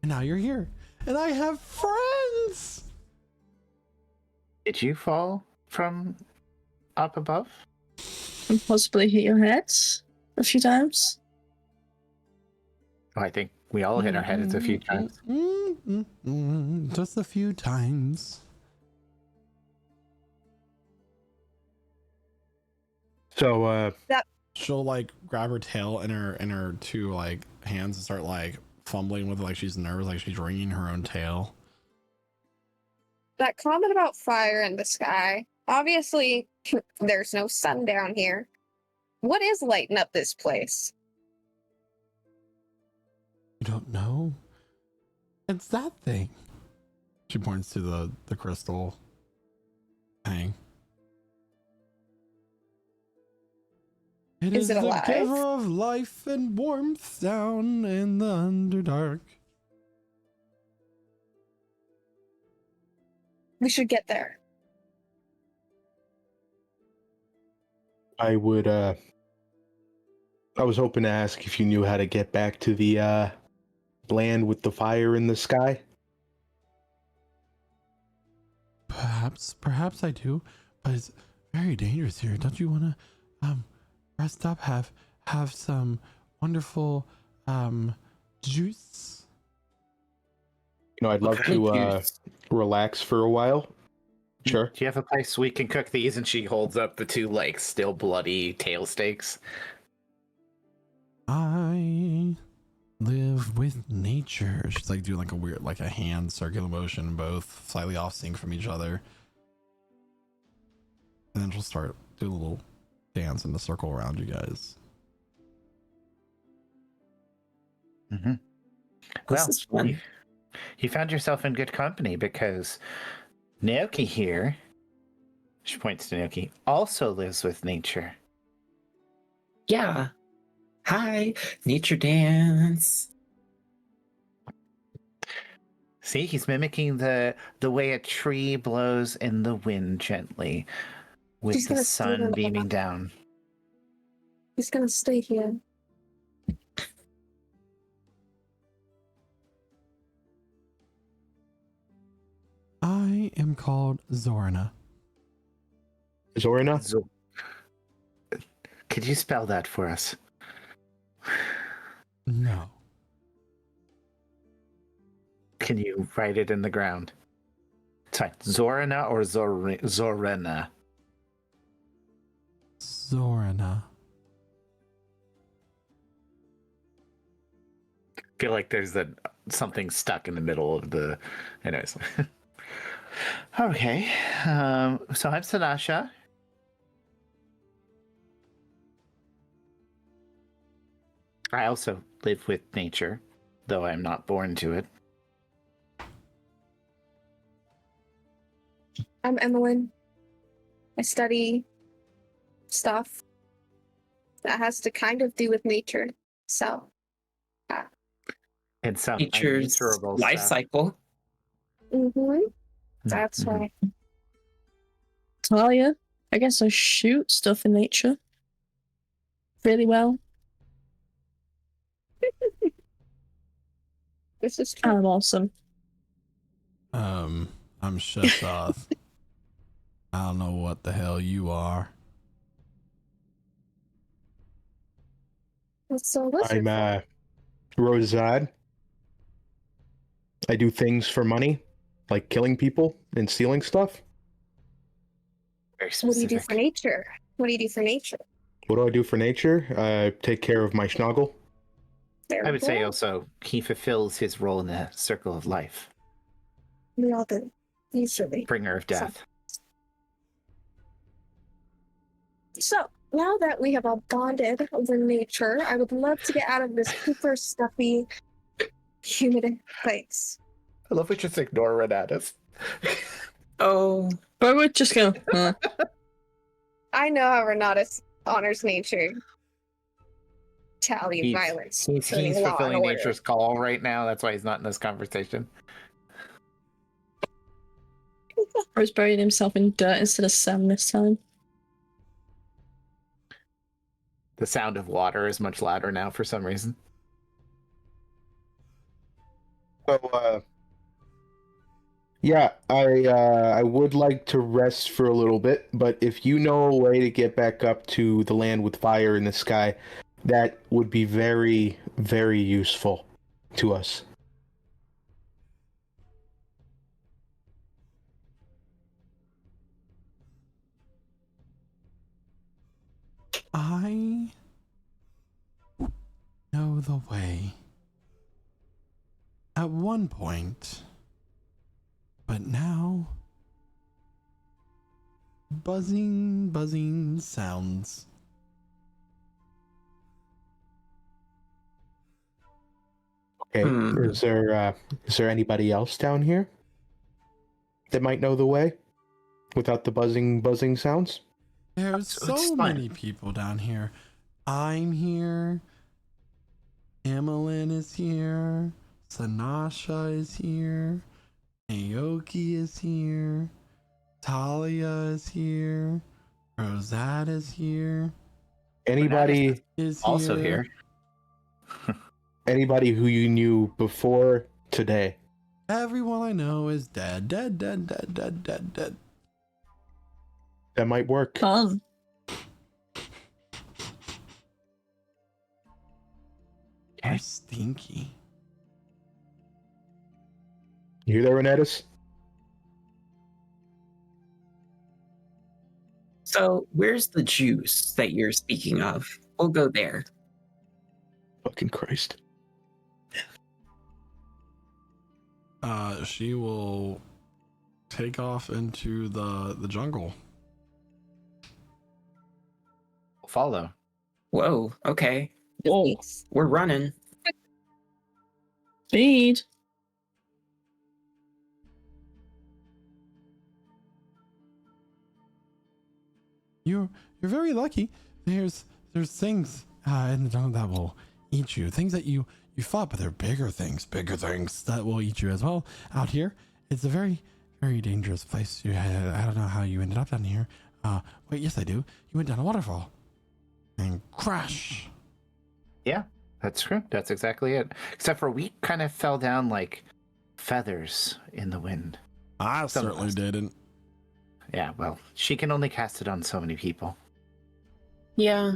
And now you're here. And I have friends! Did you fall from up above? And possibly hit your head a few times. Oh, I think we all hit our heads a few times. Just a few times. So She'll like grab her tail in her two like hands and start like fumbling with it, like she's nervous, like she's wringing her own tail. That comment about fire in the sky. Obviously, there's no sun down here. What is lighting up this place? You don't know? It's that thing. She points to the crystal hang. Is it the alive? giver of life and warmth down in the Underdark. We should get there. I was hoping to ask if you knew how to get back to the land with the fire in the sky. Perhaps I do, but it's very dangerous here. Don't you want to rest up, have some wonderful juice? I'd love to relax for a while. Sure. Do you have a place we can cook these? And she holds up the two, like, still bloody tail steaks. I live with nature. She's like doing like a weird, like a hand circular motion, both slightly off sync from each other. And then she'll start do a little dance in the circle around you guys. Mm-hmm. This is fun. You found yourself in good company because Naoki here, she points to Naoki, also lives with nature. Yeah. Hi, nature dance. See, he's mimicking the way a tree blows in the wind gently with She's the gonna steal sun it. beaming down. He's gonna stay here. I am called Zorena. Zorena? Could you spell that for us? No. Can you write it in the ground? Sorry, Zorena or Zorena? Zorena. I feel like there's something stuck in the middle of the... Anyways. Okay. So I'm Sanasha. I also live with nature, though I'm not born to it. I'm Emmeline. I study stuff that has to kind of do with nature. So, And some Nature's unnaturable life stuff. cycle. that's Mhm. right. Talia, I guess I shoot stuff in nature really well. This is true. I'm awesome. I'm Shasoth. I don't know what the hell you are. So lizard I'm folk. Rosad. I do things for money, like killing people and stealing stuff. Very What do you specific. do for nature? What do you do for nature? What do I do for nature? I take care of my schnoggle. There I we would say go. also he fulfills his role in the circle of life, We all do. Usually. bringer of death. So, now that we have all bonded over nature, I would love to get out of this super stuffy, humid place. I love we just ignore Renatus. Oh, But we're just going, I know how Renatus honors nature. Tally He's- violence. He's turning law and fulfilling order. nature's call right now. That's why he's not in this conversation. Rose buried himself in dirt instead of sand this time. The sound of water is much louder now for some reason. So, yeah, I would like to rest for a little bit, but if you know a way to get back up to the land with fire in the sky, that would be very, very useful to us. I know the way. At one point. But now. Buzzing sounds. Okay, Hmm. is there anybody else down here that might know the way without the buzzing sounds? There's So it's so fine. many people down here. I'm here. Emmeline is here. Sanasha is here. Aoki is here. Talia is here. Rosette is here. Anybody Is Also here. anybody who you knew before today? Everyone I know is dead. Dead. That might work. Fun. You're stinky. You hear that, Renatus? So, where's the juice that you're speaking of? We'll go there. Fucking Christ. She will take off into the jungle. Follow. Whoa, okay. Whoa. We're running. Speed. You're very lucky. There's things in the jungle that will eat you. Things that you fought, but they're bigger things that will eat you as well. Out here, it's a very, very dangerous place. I don't know how you ended up down here. Wait, yes I do. You went down a waterfall and crash. Yeah, that's true. That's exactly it. Except for we kind of fell down like feathers in the wind. I Some of certainly us. didn't. Yeah, well, she can only cast it on so many people. Yeah.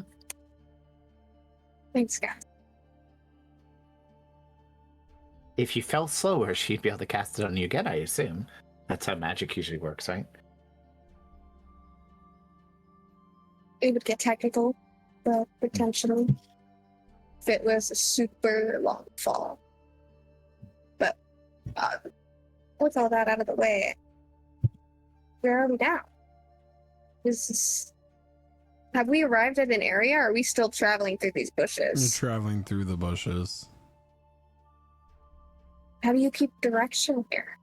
Thanks, guys. If you fell slower, she'd be able to cast it on you again, I assume. That's how magic usually works, right? It would get technical, but potentially if it was a super long fall. But with all that out of the way, where are we now? Have we arrived at an area, or are we still traveling through these You're bushes? traveling through the bushes. How do you keep direction here?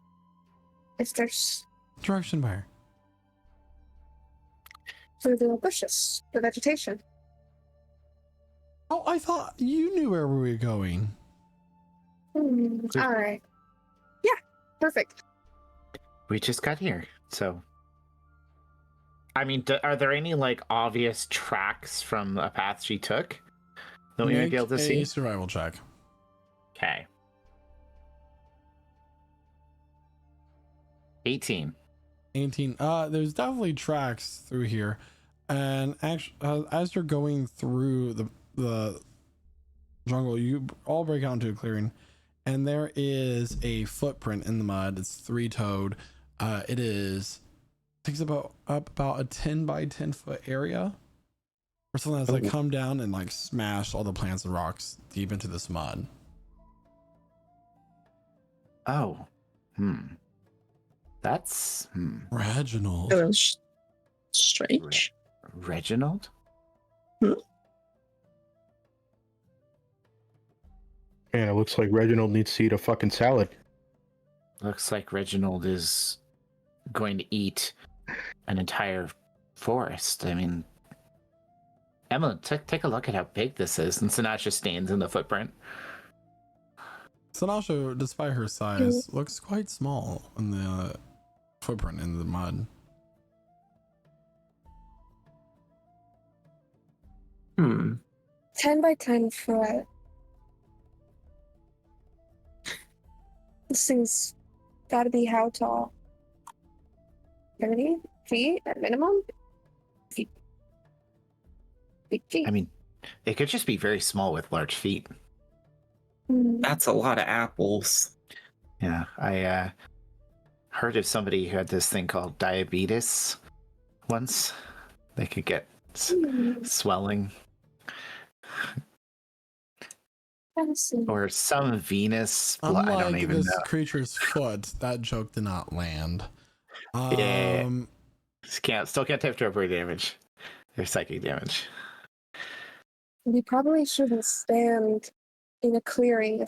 If there's Direction where? through the bushes, the vegetation. Oh, I thought you knew where we were going. All right. Yeah, perfect. We just got here, so... I mean, are there any, like, obvious tracks from a path she took that we might be able to Make a see? survival check. Okay. 18. 18. There's definitely tracks through here, and actually, as you're going through the jungle, you all break out into a clearing, and there is a footprint in the mud. It's three-toed. It takes up about a 10 by 10 foot area, or something that's like come down and like smash all the plants and rocks deep into this mud. Oh. That's... Reginald. It was strange. Reginald? Man, it looks like Reginald needs to eat a fucking salad. Looks like Reginald is going to eat an entire forest. I mean, Emma, take a look at how big this is. And Sinatra stands in the footprint. Sinasha, despite her size, looks quite small in the footprint in the mud. 10 by 10 foot. This thing's gotta be how tall? 30 feet at minimum? Feet. I mean, it could just be very small with large feet. That's a lot of apples. Yeah, I heard of somebody who had this thing called diabetes once. They could get swelling. Or some venous. I don't Unlike even this know. creature's foot, that joke did not land. Yeah. Still can't take temporary damage. There's psychic damage. We probably shouldn't stand in a clearing.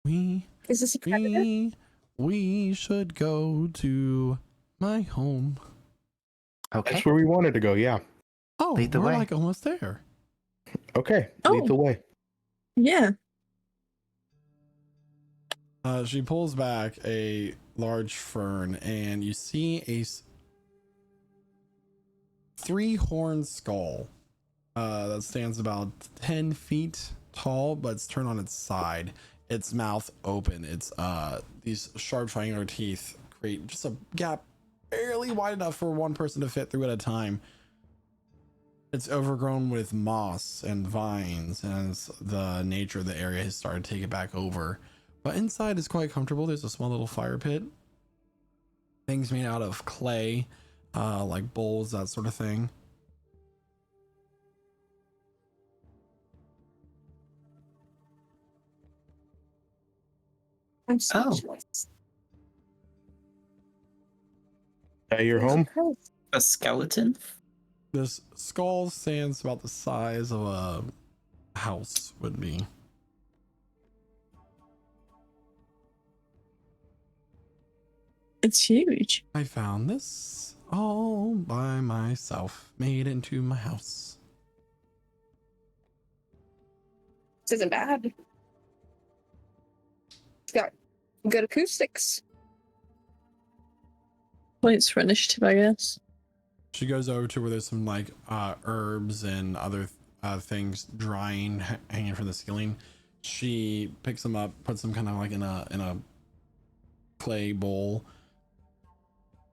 Is this a predator? We should go to my home. Okay. That's where we wanted to go, yeah. Oh, Lead the we're way. like almost there. Okay, Oh. lead the way. Yeah. She pulls back a large fern, and you see a three-horned skull that stands about 10 feet tall, but it's turned on its side. Its mouth open. It's these sharp triangular teeth create just a gap barely wide enough for one person to fit through at a time. It's overgrown with moss and vines, and as the nature of the area has started to take it back over. But inside is quite comfortable. There's a small little fire pit. Things made out of clay, like bowls, that sort of thing. I'm speechless. Your home? A skeleton? This skull stands about the size of a house would be. It's huge. I found this all by myself, made into my house. This isn't bad. It's got good acoustics. Points for initiative, I guess. She goes over to where there's some like herbs and other things drying, hanging from the ceiling. She picks them up, puts them kind of like in a clay bowl,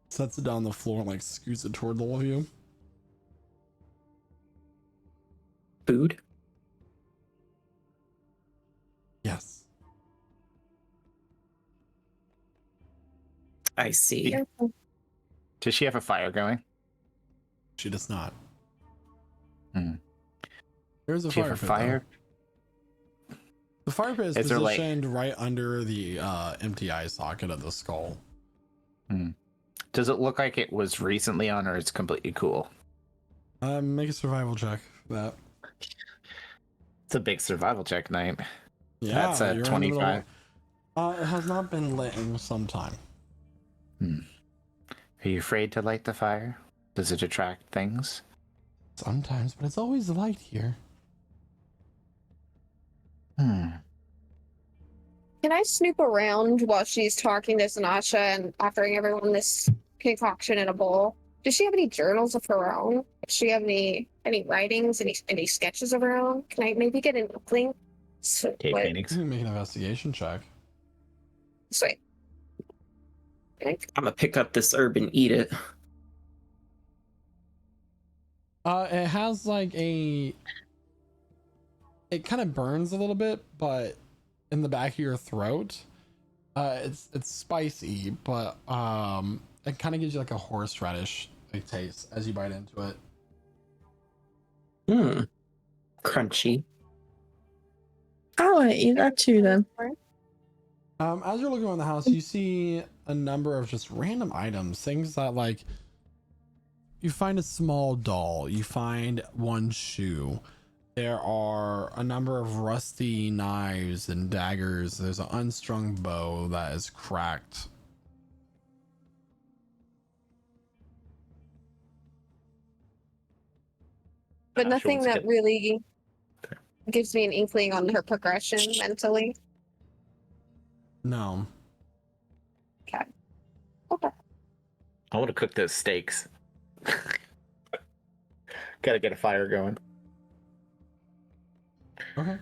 sets it down on the floor, and like scoots it toward all of you. Food? Yes. I see. Careful. Does she have a fire going? She does not. Hmm. There's a Does she fire have a pit. fire? The fire pit is Is there, like- positioned right under the empty eye socket of the skull. Does it look like it was recently on, or it's completely cool? Make a survival check for that. It's a big survival check night. Yeah, That's a you're in the middle 25. of- it has not been lit in some time. Are you afraid to light the fire? Does it attract things? Sometimes, but it's always light here. Can I snoop around while she's talking to Sanasha and offering everyone this concoction in a bowl? Does she have any journals of her own? Does she have any writings, any sketches of her own? Can I maybe get an inkling? Cave What- paintings. You can make an investigation check. Sweet. Okay. I'm gonna pick up this herb and eat it. It has like it kind of burns a little bit, but in the back of your throat, it's spicy, but it kind of gives you like a horseradish like taste as you bite into it. Crunchy. I want to eat that too then. As you're looking around the house, you see a number of just random items, things that like you find a small doll, you find one shoe. There are a number of rusty knives and daggers. There's an unstrung bow that is cracked. But Sure, nothing let's that get- really gives me an inkling on her progression mentally. No. Okay. I want to cook those steaks. Gotta get a fire going. Okay.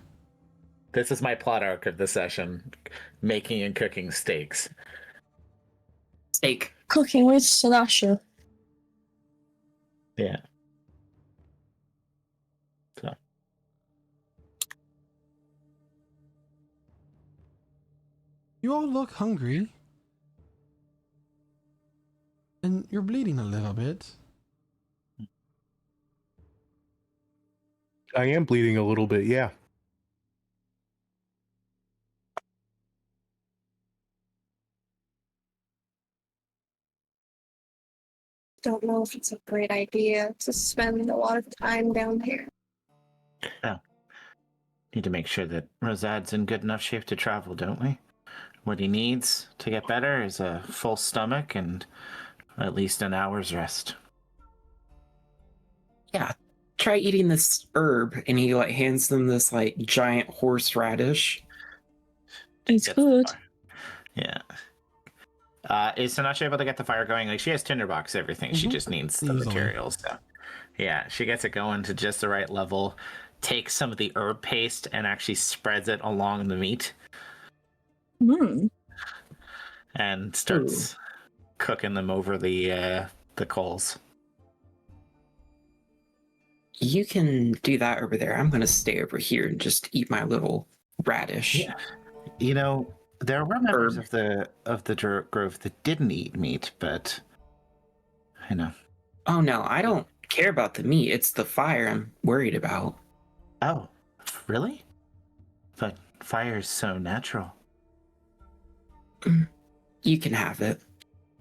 This is my plot arc of the session: making and cooking steaks. Steak. Cooking with Sanasha. Yeah. So. You all look hungry. And you're bleeding a little bit. I am bleeding a little bit, yeah. Don't know if it's a great idea to spend a lot of time down here. Need to make sure that Rosad's in good enough shape to travel, don't we? What he needs to get better is a full stomach and at least an hour's rest. Yeah. Try eating this herb, and he like hands them this like giant horseradish. It's Gets good. the fire. Yeah. Is Sinatra able to get the fire going? Like, she has tinderbox, everything. She just needs the Easily. materials. So, yeah, she gets it going to just the right level. Takes some of the herb paste and actually spreads it along the meat and starts cooking them over the coals. You can do that over there. I'm gonna stay over here and just eat my little radish. Yeah. You know, there were members Herb. of the grove that didn't eat meat, but I know. Oh no, I don't care about the meat. It's the fire I'm worried about. Oh, really? But fire's so natural. You can have it.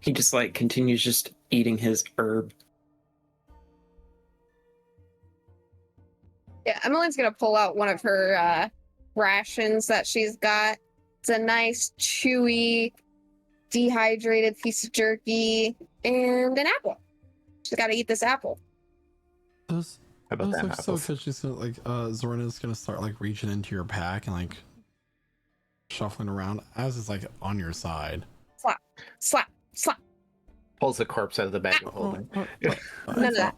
He just like continues just eating his herb. Yeah, Emily's gonna pull out one of her rations that she's got. It's a nice, chewy, dehydrated piece of jerky and an apple. She's got to eat this apple. Those How about that? look so good. She's gonna like Zorena's gonna start like reaching into your pack and like shuffling around as it's like on your side. Slap, slap, slap. Pulls the corpse out of the bag of holding. None of that.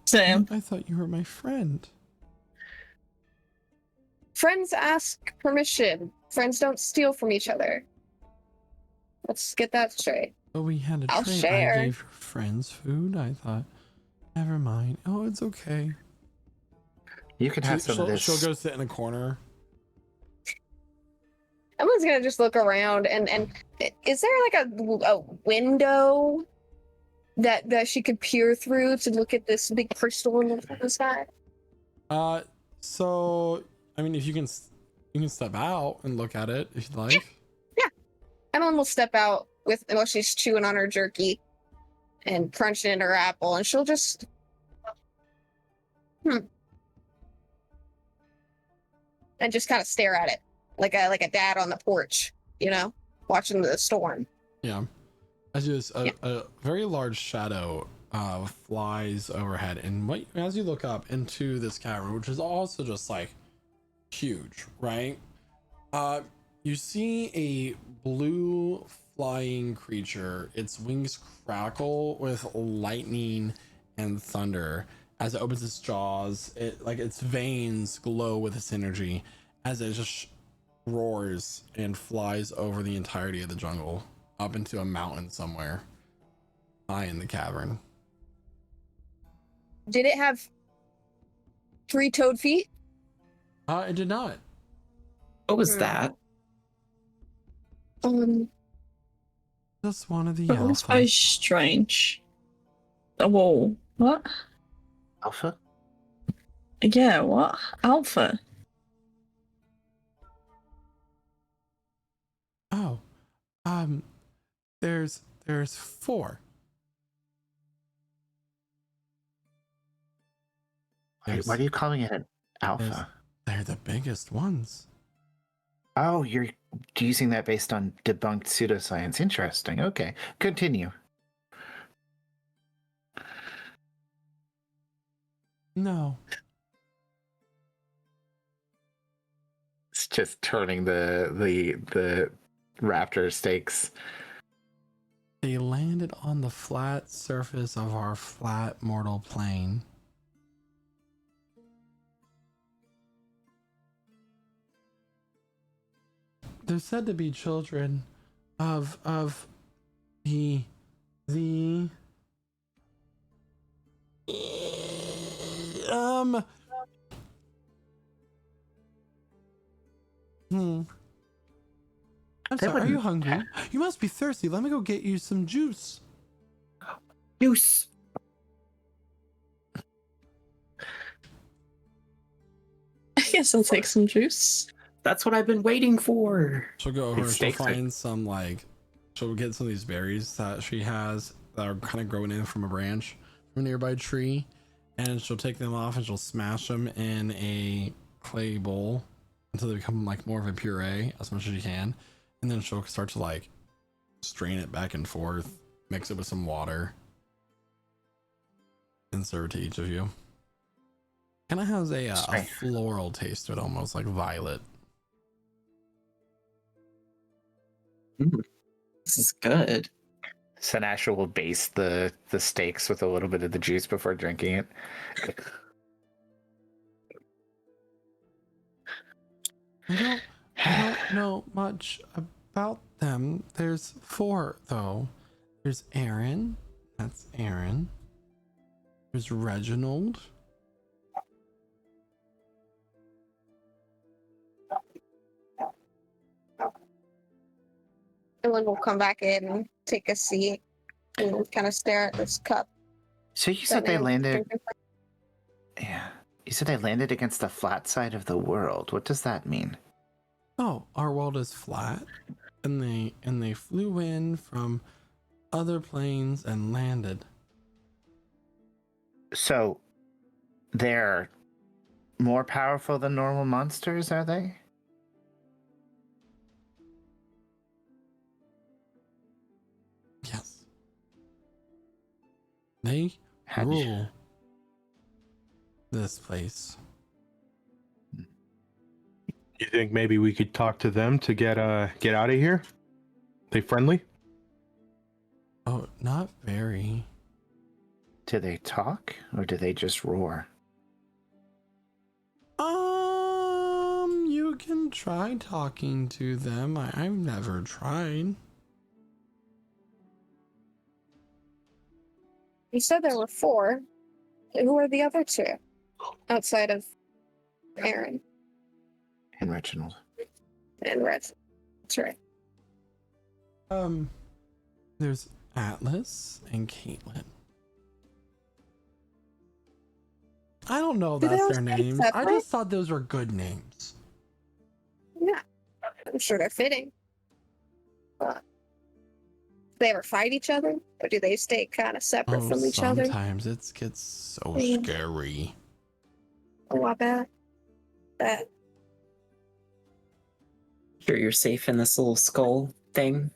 Sam. I thought you were my friend. Friends ask permission. Friends don't steal from each other. Let's get that straight. But we had a I'll trade. share. I gave your friends food. I thought, never mind. Oh, it's okay. You can have some of this. She'll go sit in a corner. Emily's gonna just look around and is there like a window that she could peer through to look at this big crystal in the sky? So I mean, if you can step out and look at it if you'd like. Yeah. Emily will step out while she's chewing on her jerky and crunching in her apple, and she'll just and just kind of stare at it like a dad on the porch, you know, watching the storm. Yeah. As a very large shadow flies overhead, and as you look up into this cavern, which is also just like huge, right? You see a blue flying creature. Its wings crackle with lightning and thunder as it opens its jaws. Its veins glow with its energy as it just roars and flies over the entirety of the jungle up into a mountain somewhere high in the cavern. Did it have 3 toed feet? It did not. What was that? Just one of the That was alpha. very strange. Oh, whoa. What? Alpha? Yeah, what? Alpha? Oh, there's 4. Wait, why are you calling it an alpha? They're the biggest ones. Oh, you're using that based on debunked pseudoscience. Interesting. Okay, continue. No. It's just turning the raptor steaks. They landed on the flat surface of our flat mortal plane. They're said to be children of the I'm sorry, are you hungry? You must be thirsty. Let me go get you some juice. Juice. I guess I'll take some juice. That's what I've been waiting for. She'll go over and she'll Steaks are- find some she'll get some of these berries that she has that are kind of growing in from a branch from a nearby tree, and she'll take them off and she'll smash them in a clay bowl until they become like more of a puree as much as she can, and then she'll start to like strain it back and forth, mix it with some water, and serve it to each of you. Kind of has a floral taste to it, almost like violet. Mm. This is good. Sinasha will base the steaks with a little bit of the juice before drinking it. I don't know much about them. There's 4 though. There's Airon. That's Airon. There's Reginald. And then we'll come back in and take a seat and kind of stare at this cup. So you said they landed. Yeah. You said they landed against the flat side of the world. What does that mean? Oh, our world is flat, and they flew in from other planes and landed. So they're more powerful than normal monsters, are they? Yes. They How'd you- rule this place. You think maybe we could talk to them to get out of here? They friendly? Oh, not very. Do they talk or do they just roar? You can try talking to them. I've never tried. You said there were 4. Who are the other 2? Outside of Airon And Reginald. and Red. That's right. There's Atlas and Caitlin. I don't know if Do they that's all their stay names. I separate? just thought those were good names. Yeah. I'm sure they're fitting. But do they ever fight each other? Or do they stay kind of separate Oh, from each other? sometimes it gets so Yeah. scary. Oh, I bet. Bet. Sure you're safe in this little skull thing.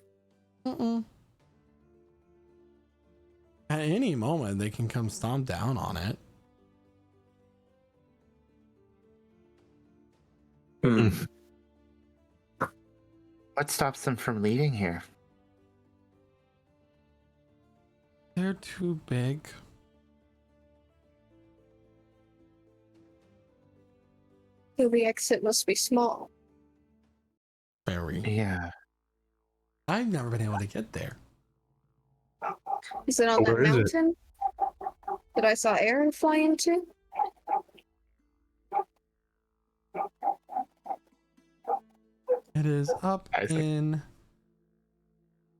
Mm-mm. At any moment, they can come stomp down on it. Hmm. What stops them from leading here? They're too big. So the exit must be small. Very. Yeah. I've never been able to get there. Is it on that Where is it? mountain that I saw Airon fly into? It is up Isaac. in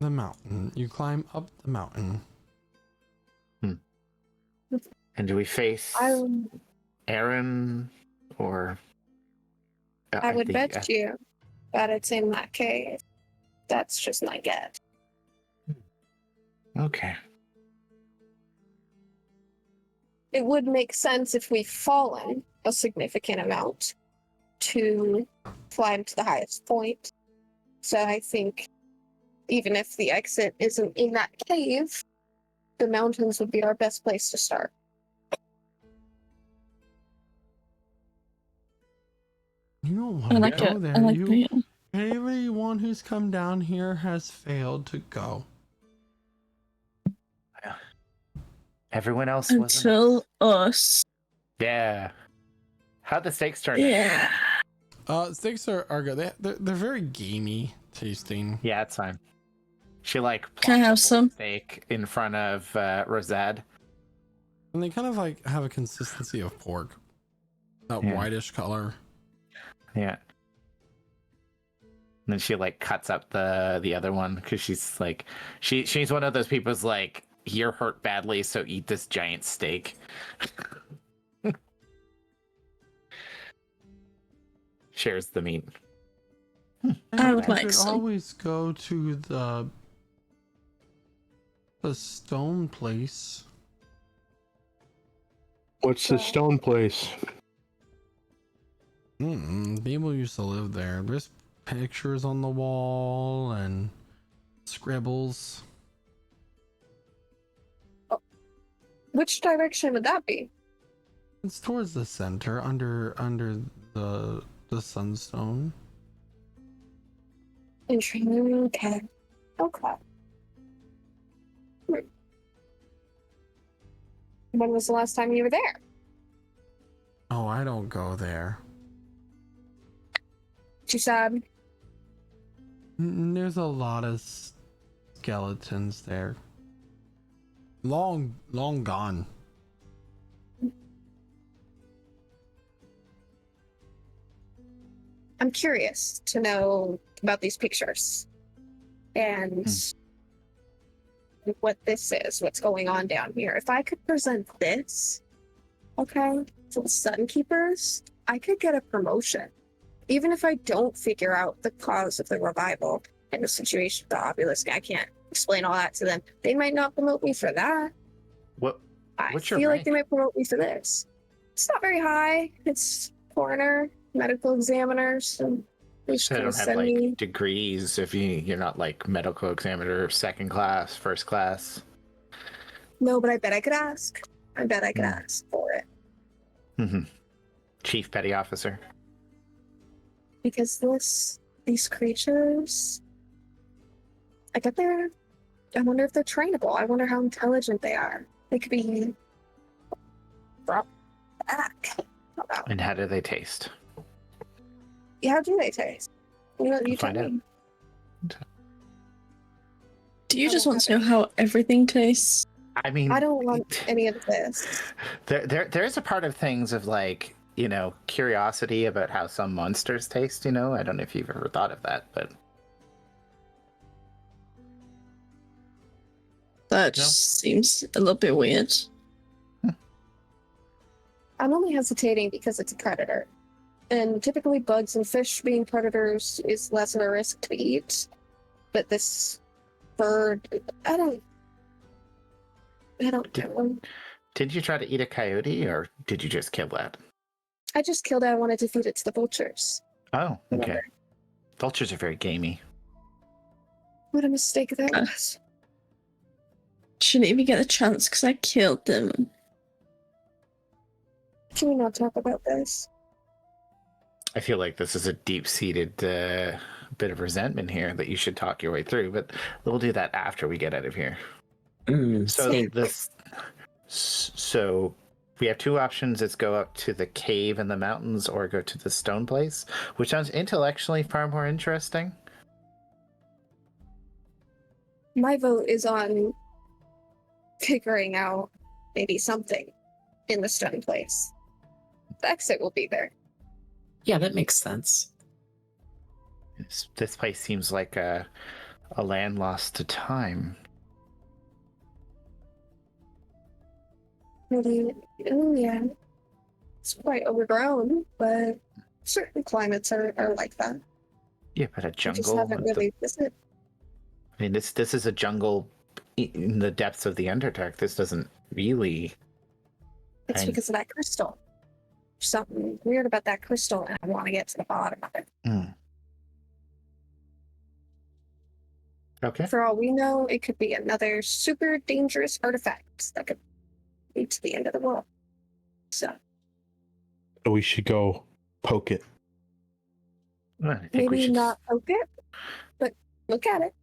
the mountain. You climb up the mountain. And do we face Airon or? I would think- bet you that it's in that cave. That's just my guess. Okay. It would make sense if we've fallen a significant amount to climb to the highest point. So I think even if the exit isn't in that cave, the mountains would be our best place to start. You don't I want like to go it. there. I like You, it. everyone who's come down here has failed to go. Everyone else wasn't. Until us. Yeah. How'd the steaks turn out? Yeah. Steaks are good. They're very gamey tasting. Yeah, it's fine. She like Can I plops have a some? steak in front of Rosad. And they kind of like have a consistency of pork. That Yeah. whitish color. Yeah. And then she like cuts up the other one because she's like she's one of those people who's like, you're hurt badly, so eat this giant steak. Shares the meat. I would You like should some. always go to the stone place. What's the stone place? People used to live there. There's pictures on the wall and scribbles. Which direction would that be? It's towards the center, under the sunstone. Interesting. Okay. Okay. When was the last time you were there? Oh, I don't go there. Too sad. There's a lot of skeletons there. Long gone. I'm curious to know about these pictures and what this is, what's going on down here. If I could present this, okay, to the Sun Keepers, I could get a promotion. Even if I don't figure out the cause of the revival and the situation with the obelisk, I can't explain all that to them. They might not promote me for that. What? I What's your feel like rank? they might promote me for this. It's not very high. It's coroner, medical examiner, so they just So they kind don't of have send like me. degrees if you're not like medical examiner, second class, first class. No, but I bet I could ask. I bet I could Hmm. ask for it. Mm-hmm. Chief petty officer. Because these creatures, I wonder if they're trainable. I wonder how intelligent they are. They could be brought back. And how do they taste? Yeah, how do they taste? You tell Find out. me. Do you I just don't want have to know how everything tastes? I mean, I don't want any of this. there's a part of things of like, curiosity about how some monsters taste, I don't know if you've ever thought of that, but That just seems a little bit weird. I'm only hesitating because it's a predator. And typically bugs and fish being predators is less of a risk to eat. But this bird, I don't know. did you try to eat a coyote or did you just kill that? I just killed it. I wanted to feed it to the vultures. Oh, okay. Remember? Vultures are very gamey. What a mistake that was. Shouldn't even get a chance because I killed them. Can we not talk about this? I feel like this is a deep-seated bit of resentment here that you should talk your way through, but we'll do that after we get out of here. So we have two options. It's go up to the cave in the mountains or go to the stone place, which sounds intellectually far more interesting. My vote is on figuring out maybe something in the stone place. The exit will be there. Yeah, that makes sense. This place seems like a land lost to time. Maybe, yeah. It's quite overgrown, but certain climates are like that. Yeah, but a I just jungle. haven't really visited. I mean, this is a jungle in the depths of the Underdark. This doesn't really. It's because of that crystal. There's something weird about that crystal, and I want to get to the bottom of it. Okay. For all we know, it could be another super dangerous artifact that could lead to the end of the world. So We should go poke it. Well, I think maybe we should. not poke it, but look at it.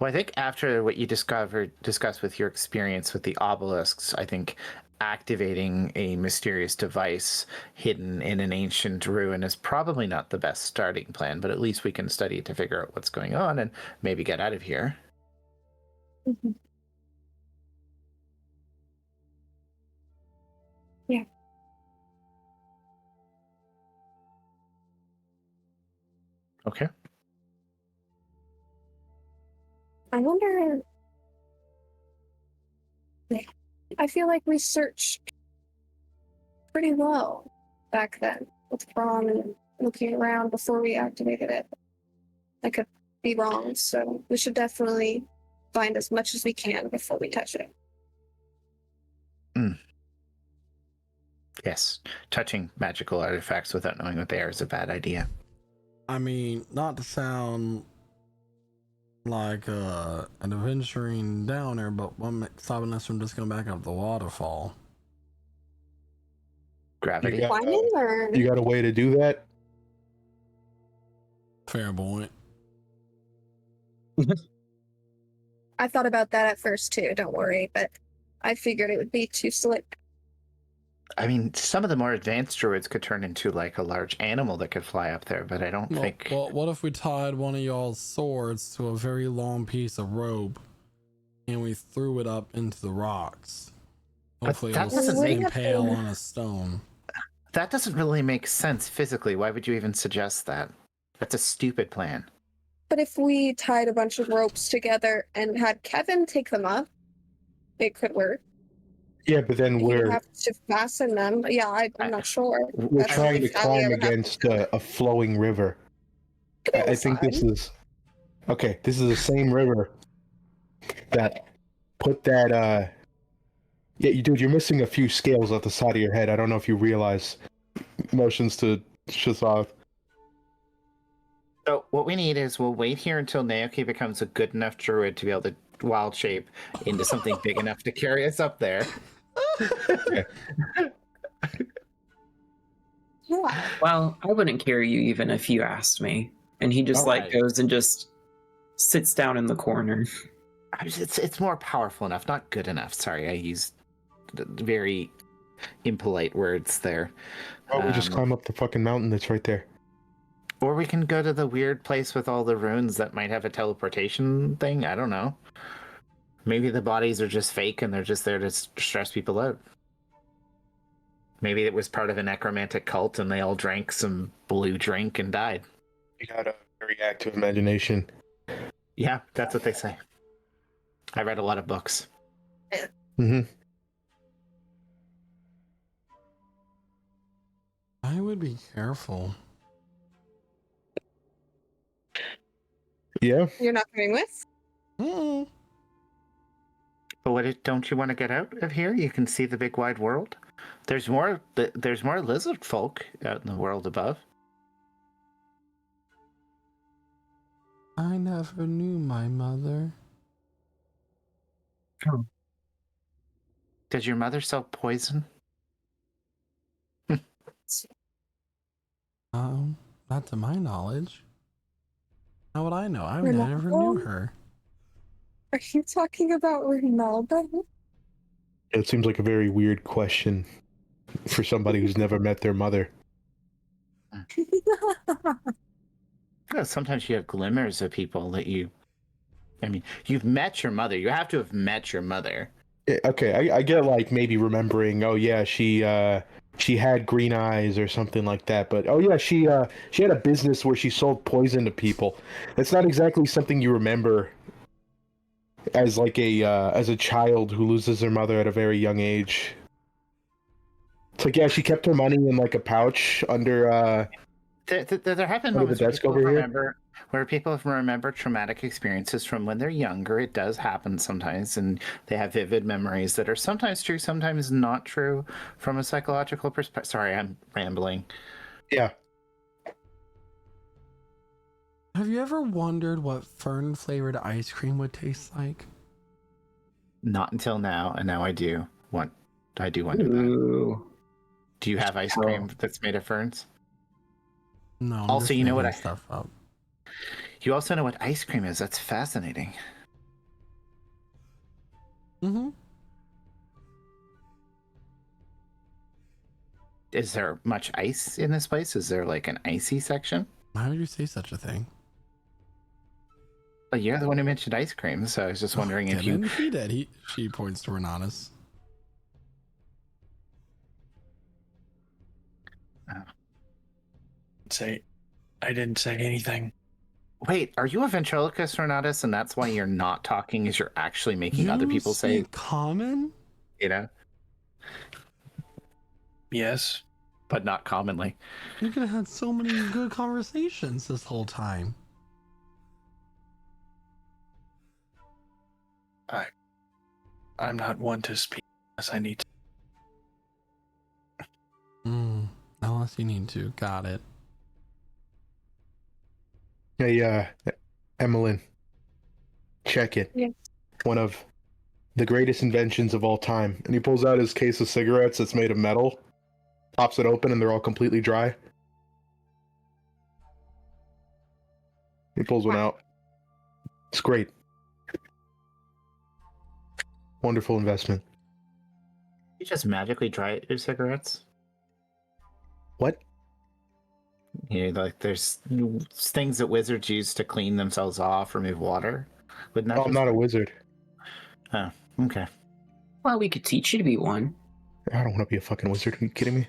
Well, I think after what you discussed with your experience with the obelisks, I think activating a mysterious device hidden in an ancient ruin is probably not the best starting plan, but at least we can study to figure out what's going on and maybe get out of here. Mm-hmm. Yeah. Okay. I wonder. I feel like we searched pretty well back then with Braun and looking around before we activated it. I could be wrong, so we should definitely find as much as we can before we touch it. Yes. Touching magical artifacts without knowing what they are is a bad idea. I mean, not to sound like an adventuring downer, but what stopping us from just going back up the waterfall? Gravity. Yeah. Climbing or You got a way to do that? Fair point. I thought about that at first too, don't worry, but I figured it would be too slick. I mean, some of the more advanced druids could turn into like a large animal that could fly up there, but I don't think. Well, what if we tied one of y'all's swords to a very long piece of rope and we threw it up into the rocks? Hopefully that it'll doesn't make- impale on a stone. That doesn't really make sense physically. Why would you even suggest that? That's a stupid plan. But if we tied a bunch of ropes together and had Kevin take them up, it could work. Yeah, but then He would we're have to fasten them. Yeah, I'm not sure. we're That's trying to something Sally climb would have to against do. a flowing river. Could be on I the think this side. is okay. This is the same river that put that. Yeah, you dude, you're missing a few scales at the side of your head. I don't know if you realize. Motions to Shasoth. So what we need is we'll wait here until Naoki becomes a good enough druid to be able to wild shape into something big enough to carry us up there. Yeah. Well, I wouldn't carry you even if you asked me. And he just Alright. goes and just sits down in the corner. It's more powerful enough, not good enough. Sorry, I used very impolite words there. Oh, we just climb up the fucking mountain that's right there. Or we can go to the weird place with all the runes that might have a teleportation thing. I don't know. Maybe the bodies are just fake and they're just there to stress people out. Maybe it was part of a necromantic cult and they all drank some blue drink and died. You got a very active imagination. Yeah, that's what they say. I read a lot of books. Mm-hmm. I would be careful. Yeah. You're not coming with? Mm. But don't you want to get out of here? You can see the big wide world. There's more lizard folk out in the world above. I never knew my mother. Does your mother sell poison? Not to my knowledge. How would I know? I Ronaldo? never knew her. Are you talking about Ronaldo? It seems like a very weird question for somebody who's never met their mother. Yeah, sometimes you have glimmers of people that you... I mean, you've met your mother. You have to have met your mother. Yeah, okay, I get like maybe remembering. Oh yeah, she had green eyes or something like that. But oh yeah, she had a business where she sold poison to people. That's not exactly something you remember as like as a child who loses their mother at a very young age. It's like, yeah, she kept her money in like a pouch under There have been Under moments the where desk people over here? remember traumatic experiences from when they're younger. It does happen sometimes, and they have vivid memories that are sometimes true, sometimes not true from a psychological perspective. Sorry, I'm rambling. yeah. Have you ever wondered what fern flavored ice cream would taste like? Not until now, and now I do wonder that. Ooh. Do you have ice cream that's made of ferns? No. I'm Also, just you know what making stuff up. You also know what ice cream is. That's fascinating. Mm-hmm. Is there much ice in this place? Is there like an icy section? Why would you say such a thing? Well, you're the one who mentioned ice cream, so I was just wondering if you... He did. She points to Renatus. I didn't say anything. Wait, are you a ventriloquist, Renatus, and that's why you're not talking, is you're actually making other people say, common? you know, Yes. but not commonly. You could have had so many good conversations this whole time. I'm not one to speak unless I need to. Unless you need to. Got it. Hey, Emmeline, check it. Yes. One of the greatest inventions of all time. And he pulls out his case of cigarettes that's made of metal, pops it open, and they're all completely dry. He pulls one out. It's great. Wonderful investment. You just magically dry your cigarettes? What? You know, like there's things that wizards use to clean themselves off, remove water. Wouldn't that Oh, I'm not a wizard. Oh, okay. Well, we could teach you to be one. I don't want to be a fucking wizard. Are you kidding me?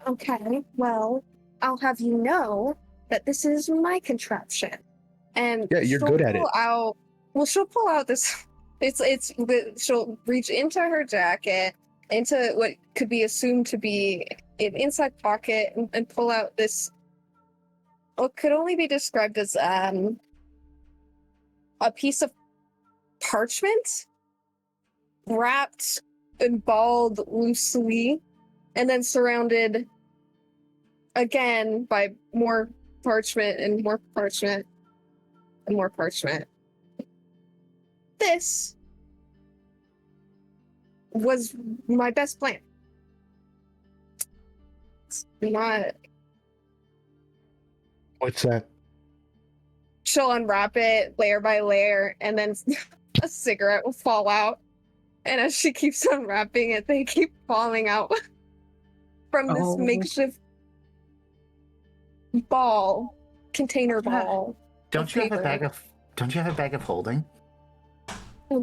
Okay, well, I'll have you know that this is my contraption. And Yeah, you're she'll good at it. pull out, well, she'll pull out this. She'll reach into her jacket, into what could be assumed to be an inside pocket, and pull out this. What could only be described as a piece of parchment wrapped and balled loosely, and then surrounded again by more parchment and more parchment and more parchment. This was my best plan. It's not. What's that? She'll unwrap it layer by layer, and then a cigarette will fall out. And as she keeps unwrapping it, they keep falling out from this makeshift container ball. Don't you have a bag of holding?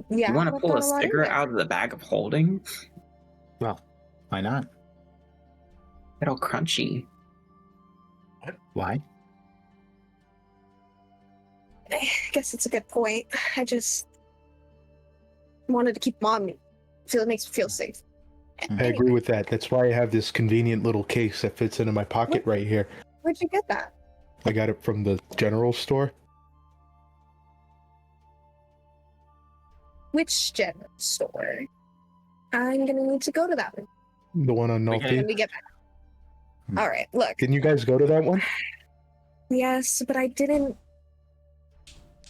Yeah. You want to what pull the a hell are cigarette they? out of the bag of holding? Well, why not? It'll crunchy. Why? I guess it's a good point. I just wanted to keep them on me. It makes me feel safe. I agree with that. That's why I have this convenient little case that fits into my pocket right here. Where'd you get that? I got it from the general store. Which general store? I'm gonna need to go to that one The one on Okay. Nalty. when we get back. All right, look. Didn't you guys go to that one? Yes, but I didn't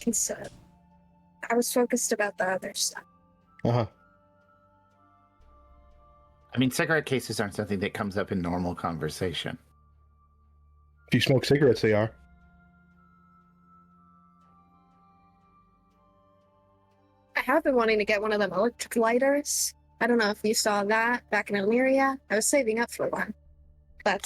consider. I was focused about the other stuff. Uh-huh. I mean, cigarette cases aren't something that comes up in normal conversation. If you smoke cigarettes, they are. I have been wanting to get one of them electric lighters. I don't know if you saw that back in Illyria. I was saving up for one. But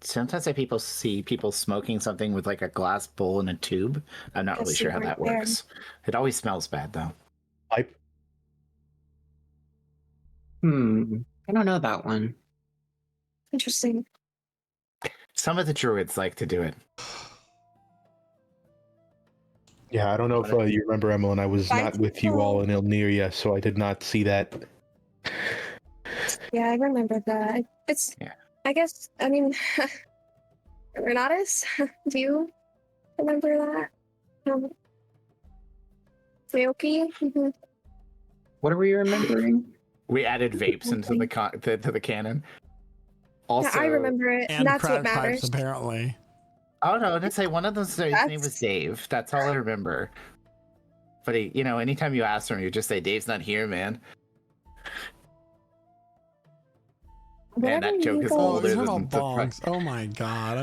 Sometimes I see people smoking something with like a glass bowl and a tube. I'm not really Guess sure you how that weren't there. works. It always smells bad though. Pipe. I don't know that one. interesting. Some of the druids like to do it. Yeah, I don't know if you remember, Emmeline. I was not with you all in Illyria, so I did not see that. Yeah, I remember that. It's. Yeah. I guess. I mean, Renatus, do you remember that? Naoki? Mhm. What are we remembering? We added vapes into the canon. Also, Yeah, I remember it. And That's what crack pipes, matters. apparently. Oh no, I didn't say one of them. His name was That's- Dave. That's all I remember. But he, anytime you ask him, you just say Dave's not here, man. Man, that Whatever joke you is guys- older These are than all the bongs. Oh my god,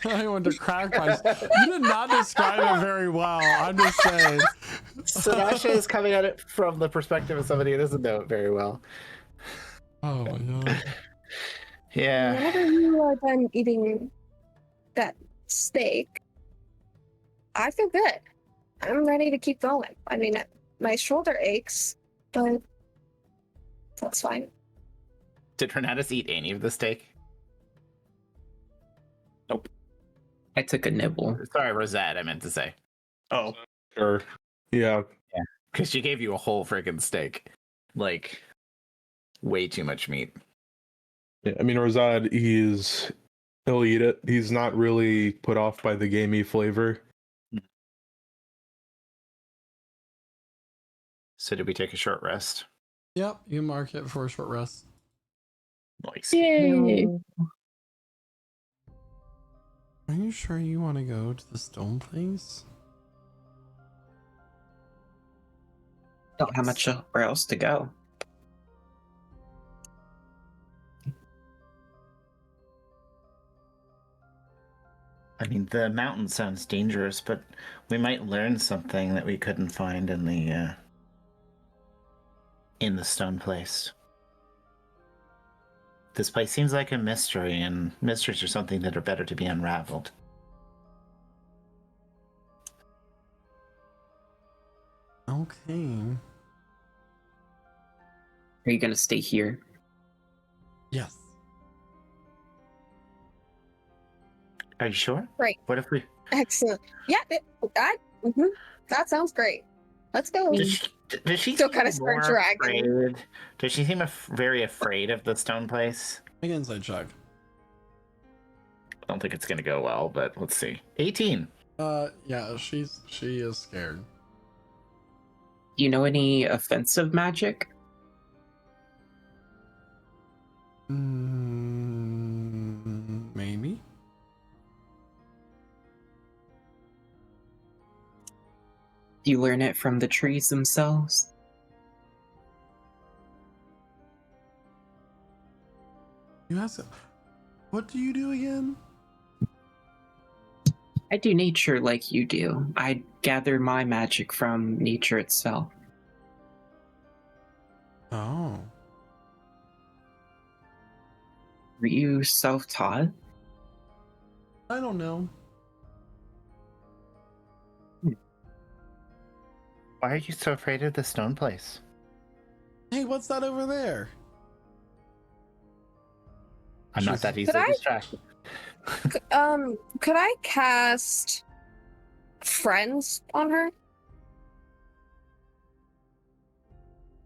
I went to crack pipes. You did not describe it very well. I'm just saying. Sinasha is coming at it from the perspective of somebody who doesn't know it very well. Oh my god. Yeah. Whenever you are done eating that steak, I feel good. I'm ready to keep going. I mean, my shoulder aches, but that's fine. Did Renatus eat any of the steak? I took a nibble. Sorry, Rosette, I meant to say. Oh, Sure. Yeah. Because she gave you a whole friggin' steak. Like, way too much meat. Yeah, I mean, Rosad, he'll eat it. He's not really put off by the gamey flavor. So did we take a short rest? Yep, you mark it for a short rest. Nice. Yay! Are you sure you want to go to the stone place? Don't have much where else to go. I mean, the mountain sounds dangerous, but we might learn something that we couldn't find in the in the stone place? This place seems like a mystery, and mysteries are something that are better to be unraveled. Okay. Are you gonna stay here? Yes. Are you sure? Right. What if we... Excellent. Yeah, that sounds great. Let's go. Does she Still seem kinda start more dragging. afraid? Does she seem very afraid of the stone place? Make an inside check. I don't think it's going to go well, but let's see. 18. Yeah, she is scared. Do you know any offensive magic? Maybe. Do you learn it from the trees themselves? You ask, what do you do again? I do nature like you do. I gather my magic from nature itself. Oh. Were you self-taught? I don't know. Why are you so afraid of the stone place? Hey, what's that over there? I'm not that easily Could I- distracted. Could I cast Friends on her?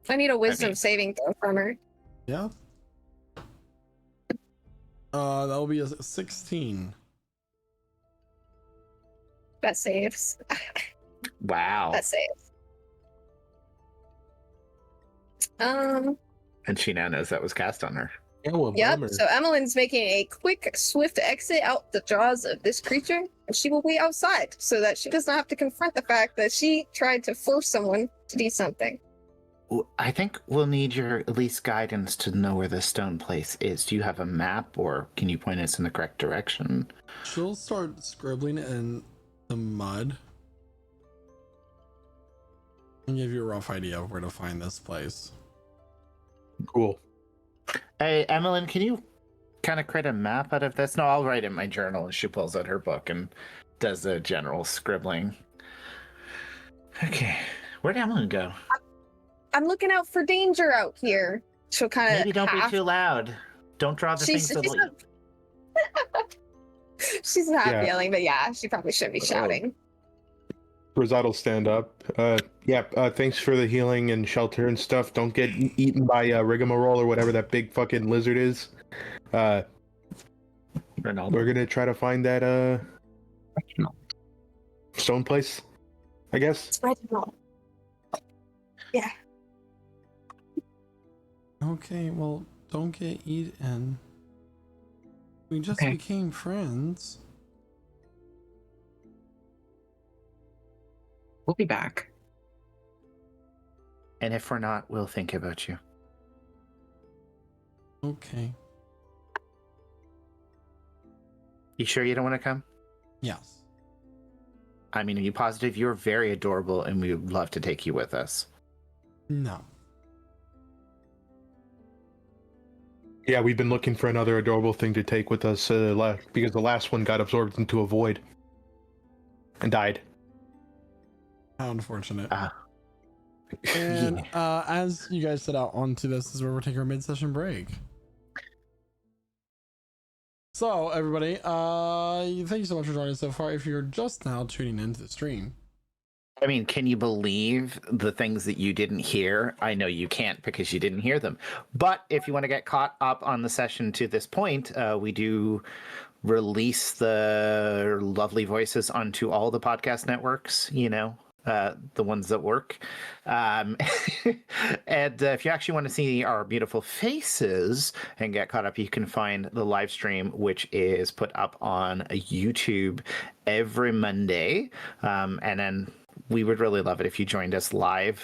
I need a wisdom saving throw from her. Yeah. That'll be a 16. That saves. Wow. That saves. Um, And she now knows that was cast on her. Yeah, well, yep. bummer. So Emmeline's making a quick, swift exit out the jaws of this creature, and she will wait outside so that she does not have to confront the fact that she tried to force someone to do something. Well, I think we'll need your at least guidance to know where the stone place is. Do you have a map, or can you point us in the correct direction? She'll start scribbling in the mud and give you a rough idea of where to find this place. Cool. Hey, Emmeline, can you kind of create a map out of this? No, I'll write in my journal. And she pulls out her book and does a general scribbling. Okay, where'd Emmeline go? I'm looking out for danger out here. She'll kind of Maybe don't be too loud. Don't draw the things that she's not Yeah. feeling, but yeah, she probably shouldn't be shouting. Rosado stand up. Thanks for the healing and shelter and stuff. Don't get eaten by rigmarole or whatever that big fucking lizard is. Ronaldo. We're gonna try to find that stone place, I guess. Yeah. Okay, well, don't get eaten. We just Okay. became friends. We'll be back. And if we're not, we'll think about you. Okay. You sure you don't want to come? Yes. I mean, are you positive? You're very adorable, and we would love to take you with us. No. Yeah, we've been looking for another adorable thing to take with us because the last one got absorbed into a void and died. How unfortunate. Ah. And as you guys set out onto this is where we're taking our mid-session break. So everybody, thank you so much for joining us so far. If you're just now tuning into the stream, I mean, can you believe the things that you didn't hear? I know you can't because you didn't hear them. But if you want to get caught up on the session to this point, we do release the lovely voices onto all the podcast networks, the ones that work. And if you actually want to see our beautiful faces and get caught up, you can find the live stream, which is put up on YouTube every Monday. And then we would really love it if you joined us live.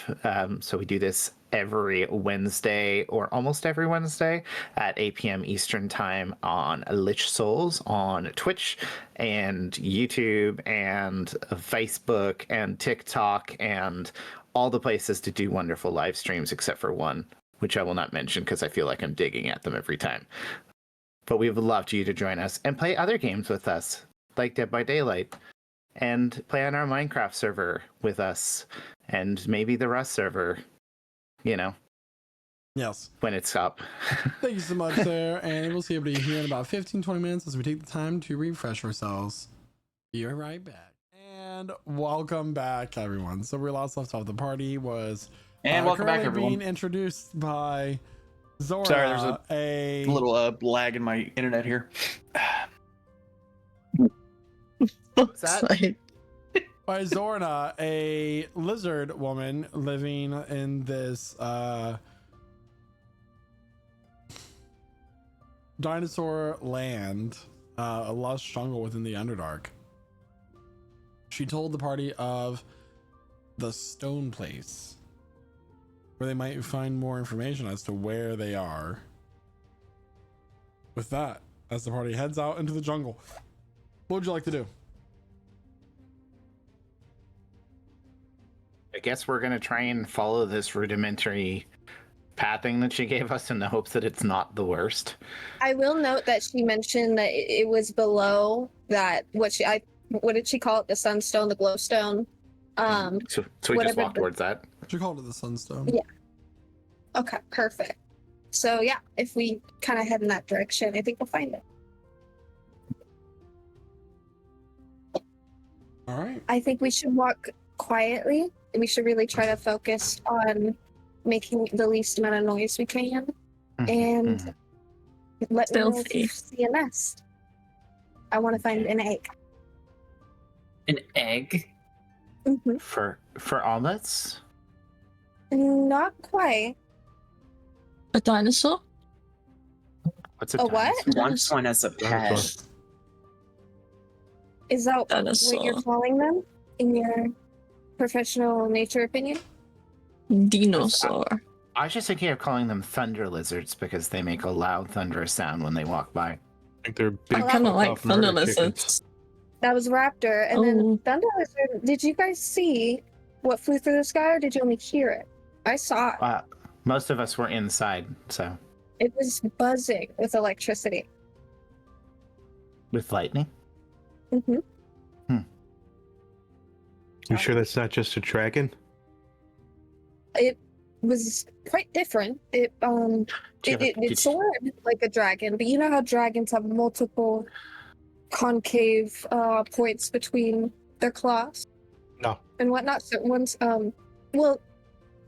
So we do this every Wednesday, or almost every Wednesday, at 8 p.m. Eastern time on Lich Souls on Twitch and YouTube and Facebook and TikTok and all the places to do wonderful live streams except for one, which I will not mention because I feel like I'm digging at them every time. But we would love you to join us and play other games with us, like Dead by Daylight, and play on our Minecraft server with us, and maybe the Rust server, you know, Yes. when it's up. Thank you so much there, and we'll see everybody here in about 15-20 minutes as we take the time to refresh ourselves. Be right back. And welcome back, everyone. So we last left off the party was And welcome back, currently everyone. being introduced by Zorena, Sorry, there's a little lag in my internet here. What's that? by Zorena, a lizard woman living in this dinosaur land, a lush jungle within the Underdark. She told the party of the stone place, where they might find more information as to where they are. With that, as the party heads out into the jungle, what would you like to do? I guess we're going to try and follow this rudimentary pathing that she gave us in the hopes that it's not the worst. I will note that she mentioned that it was below that what did she call it? The sunstone, the glowstone. So we just whatever walk towards that. She called it the Sunstone. Yeah. Okay, perfect. So yeah, if we kind of head in that direction, I think we'll find it. All right. I think we should walk quietly. We should really try to focus on making the least amount of noise we can, and let me know if you see a nest. I want to find an egg. An egg? Mm-hmm. For omelets? Not quite. A dinosaur? What's A what? Wants one as a pet. Is that Dinosaur. what you're calling them in your professional nature opinion? Dinosaur. I was just thinking of calling them thunder lizards because they make a loud thunderous sound when they walk by. I think they're big. I kind of like tough thunder murder chickens. lizards. That was raptor, and Oh. then thunder lizard. Did you guys see what flew through the sky, or did you only hear it? I saw it. Most of us were inside, so It was buzzing with electricity. with lightning. Mm-hmm. You sure that's not just a dragon? It was quite different. It soared like a dragon, but you know how dragons have multiple concave points between their claws No. and whatnot. So one's well,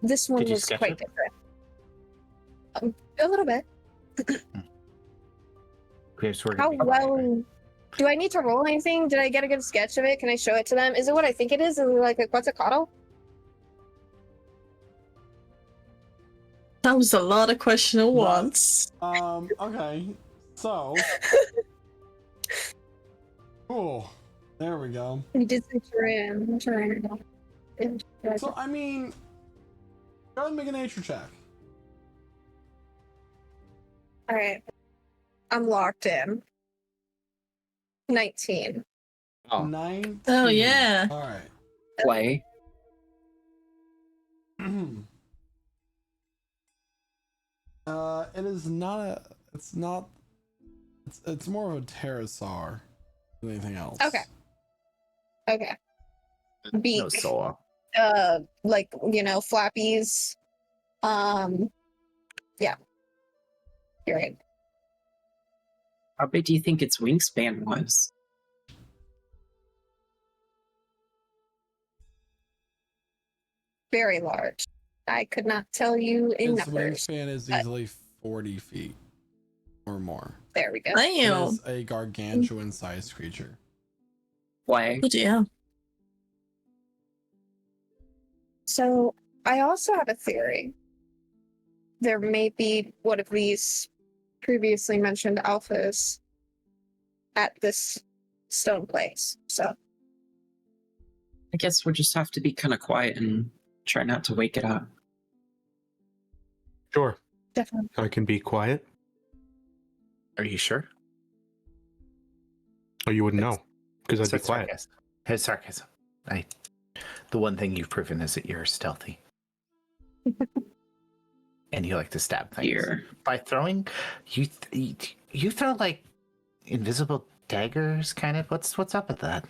this one Did you was sketch quite it? different. A little bit. How well? Do I need to roll anything? Did I get a good sketch of it? Can I show it to them? Is it what I think it is? Is it like a Quetzalcoatl? That was a lot of question at No. once. Okay. So. Cool. There we go. You did say Turan. So, I mean, go ahead and make a nature check. All right. I'm locked in. 19. Oh. 19. Oh, yeah. All right. Play. It is not a. It's not. It's more of a pterosaur than anything else. Okay. Beak. No soul. Like, flappies. Yeah. You're right. How big do you think its wingspan was? Very large. I could not tell you in Its numbers. wingspan is easily 40 feet or more. There we go. It Damn. is a gargantuan-sized creature. Play. Good, yeah. So I also have a theory. There may be one of these previously mentioned alphas at this stone place. So I guess we'll just have to be kind of quiet and try not to wake it up. Sure. definitely. I can be quiet. Are you sure? Or you wouldn't know. Because I'd be quiet. It's sarcasm. The one thing you've proven is that you're stealthy. And you like to stab things. Here. By throwing, you throw like invisible daggers, kind of. What's up with that?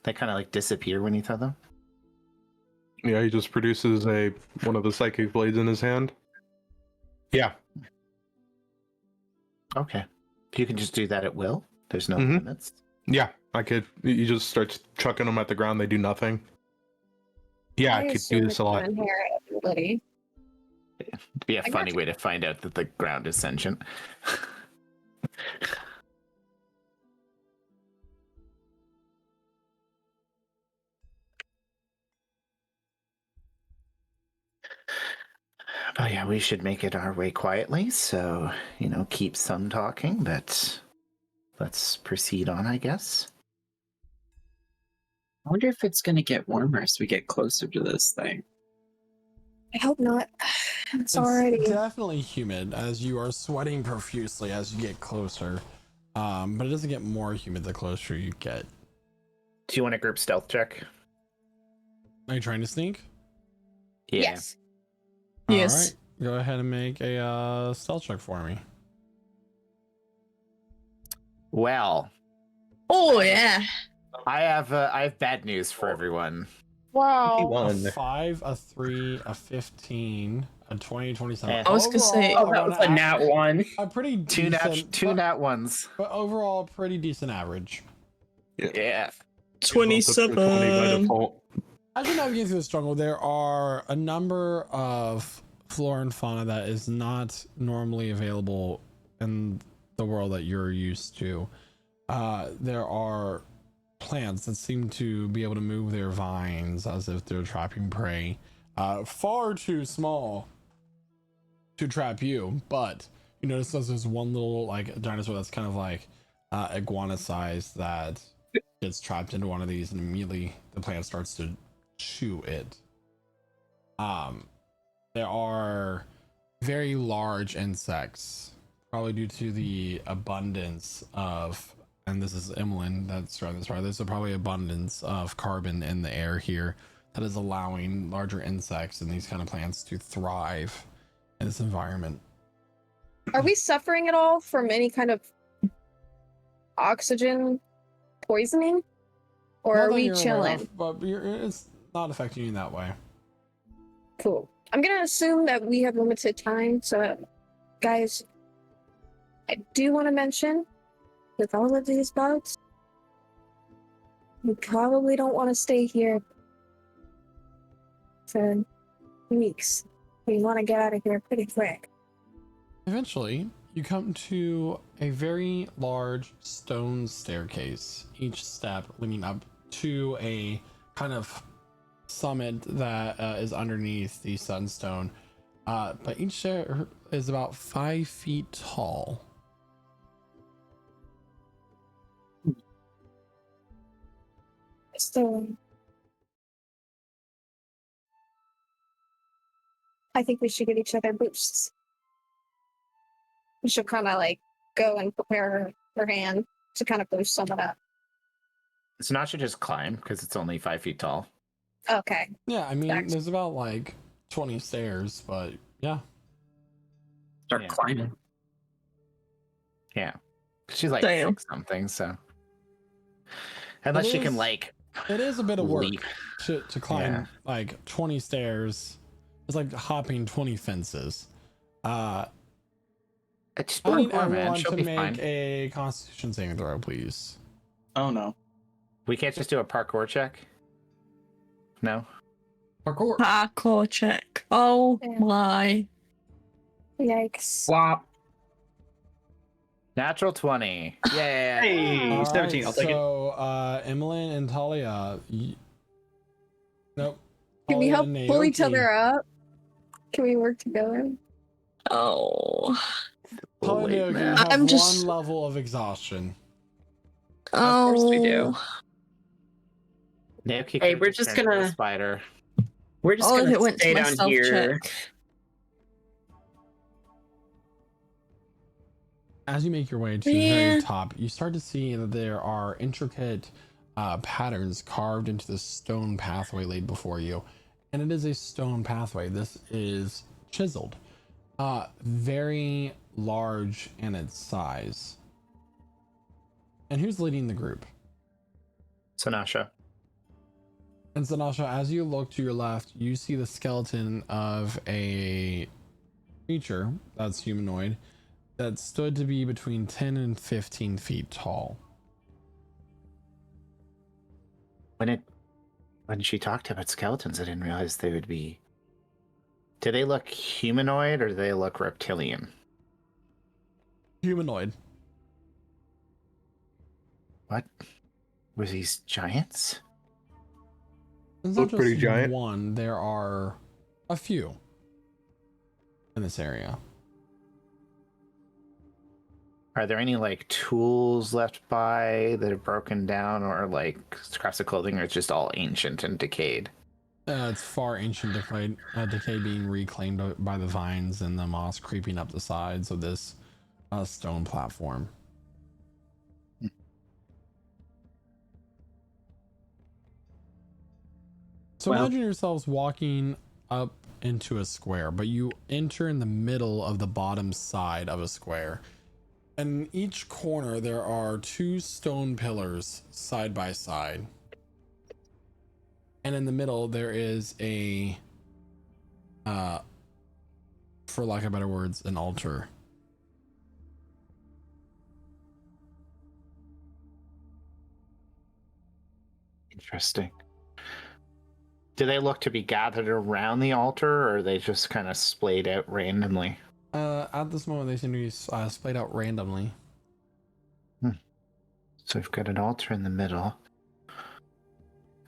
They kind of like disappear when you throw them. Yeah, he just produces one of the psychic blades in his hand. Yeah. Okay. You can just do that at will. There's no Mhm. limits. Yeah, I could. You just start chucking them at the ground. They do nothing. Yeah, I could assume do this it's a lot. an inherent ability. It'd be a I funny gotcha. way to find out that the ground is sentient. But yeah, we should make it our way quietly, so, keep some talking, but let's proceed on, I guess. I wonder if it's gonna get warmer as we get closer to this thing. I hope not. It's It's already. definitely humid as you are sweating profusely as you get closer. But it doesn't get more humid the closer you get. Do you want a group stealth check? Are you trying to sneak? Yeah. Yes. Yes. All right. Go ahead and make a stealth check for me. Well, Oh yeah. I have bad news for everyone. Wow. A 5, a 3, a 15, a 20, 27. Eh. I was gonna say- Oh, that was a nat one. A pretty Two decent, nat ones. but overall pretty decent average. Yeah. 27. 20 by default. As you're navigating through the jungle, there are a number of flora and fauna that is not normally available in the world that you're used to. There are plants that seem to be able to move their vines as if they're trapping prey. Far too small to trap you, but you notice there's one little like dinosaur that's kind of like iguana size that gets trapped into one of these, and immediately the plant starts to chew it. There are very large insects, probably due to the abundance of, and this is Emlyn that's driving this far, there's probably abundance of carbon in the air here that is allowing larger insects and these kind of plants to thrive in this environment. Are we suffering at all from any kind of oxygen poisoning? Or Not are that we you're aware chilling? of, but it's not affecting you in that way. Cool. I'm gonna assume that we have limited time, so guys, I do want to mention with all of these bugs, you probably don't want to stay here for weeks. We want to get out of here pretty quick. Eventually, you come to a very large stone staircase, each step leading up to a kind of summit that is underneath the sunstone. But each stair is about 5 feet tall. So, I think we should give each other boosts. We should kind of like go and prepare her hand to kind of boost some of that. So now I should just climb because it's only 5 feet tall. Okay. Yeah, I mean, Thanks. there's about like 20 stairs, but yeah. Start Yeah. climbing. Yeah. She's like Damn. 6 something, so. Unless she can is- like It is a bit of work leap. to climb Yeah. like 20 stairs. It's like hopping 20 fences. It's I need parkour, man. everyone She'll to be make fine. a Constitution saving throw, please. Oh no. We can't just do a parkour check? No? Parkour. Parkour check. Oh Yeah. my. Yikes. Flop. Natural 20. Yeah. Hey, All 17. right, I'll take it. so, Emmeline and Talia. Nope. Can we Talia help and pull each Naoki. other up? Can we work together? Oh. Talia and Wait, Naoki man. have I'm just- one level of exhaustion. Oh. course we do. Naoki Hey, could've we're just turned into a gonna- spider. We're just Oh, if gonna it went to stay my down stealth here. check. As you make your way to the Yeah. very top, you start to see that there are intricate patterns carved into the stone pathway laid before you. And it is a stone pathway. This is chiseled, very large in its size. And who's leading the group? Sanasha. And Sanasha, as you look to your left, you see the skeleton of a creature that's humanoid that stood to be between 10 and 15 feet tall. When she talked about skeletons, I didn't realize they would be. Do they look humanoid or do they look reptilian? Humanoid. What? Were these giants? It's not Look pretty just giant. one, there are a few in this area. Are there any like tools left by that have broken down or like scraps of clothing, or it's just all ancient and decayed? It's far ancient decay being reclaimed by the vines and the moss creeping up the sides of this stone platform. So Well- imagine yourselves walking up into a square, but you enter in the middle of the bottom side of a square. And in each corner, there are two stone pillars side by side. And in the middle, there is a, for lack of better words, an altar. Interesting. Do they look to be gathered around the altar, or are they just kind of splayed out randomly? At this moment, they seem to be splayed out randomly. So we've got an altar in the middle,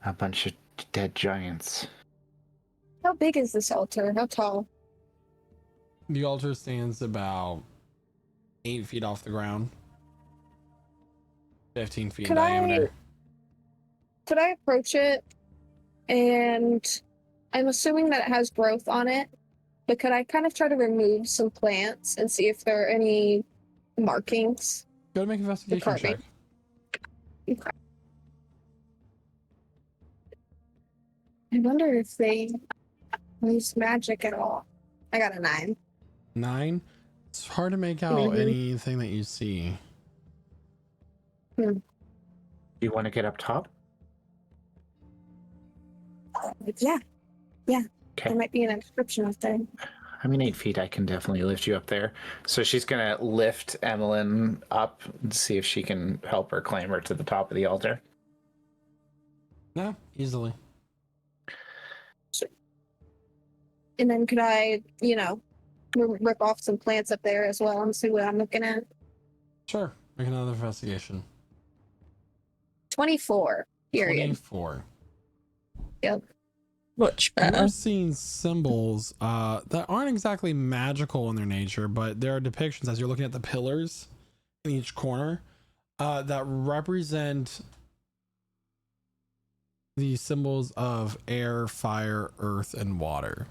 a bunch of dead giants. How big is this altar? How tall? The altar stands about 8 feet off the ground, 15 feet in diameter. Could I approach it? And I'm assuming that it has growth on it, but could I kind of try to remove some plants and see if there are any markings? Go to make an investigation carving. check. Okay. I wonder if they use magic at all. I got a 9. 9. It's hard to make out Mhm. anything that you see. Do you want to get up top? Yeah, Okay. there might be an inscription up there. I mean, 8 feet, I can definitely lift you up there. So she's going to lift Emmeline up and see if she can help her climb her to the top of the altar. No, easily. And then could I, rip off some plants up there as well and see what I'm looking at? Sure. Make another investigation. 24, period. 24. Yep. Much better. You're seeing symbols that aren't exactly magical in their nature, but there are depictions as you're looking at the pillars in each corner that represent the symbols of air, fire, earth, and water.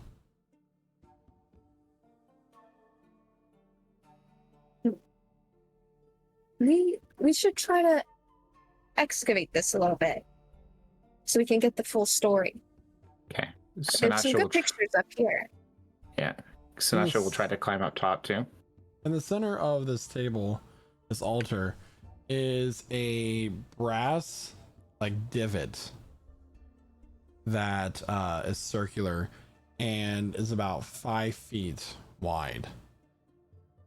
We should try to excavate this a little bit so we can get the full story. Okay. There's some Sanasha good will, pictures up here. yeah. Sanasha will try to climb up top too. In the center of this table, this altar, is a brass divot that is circular and is about 5 feet wide.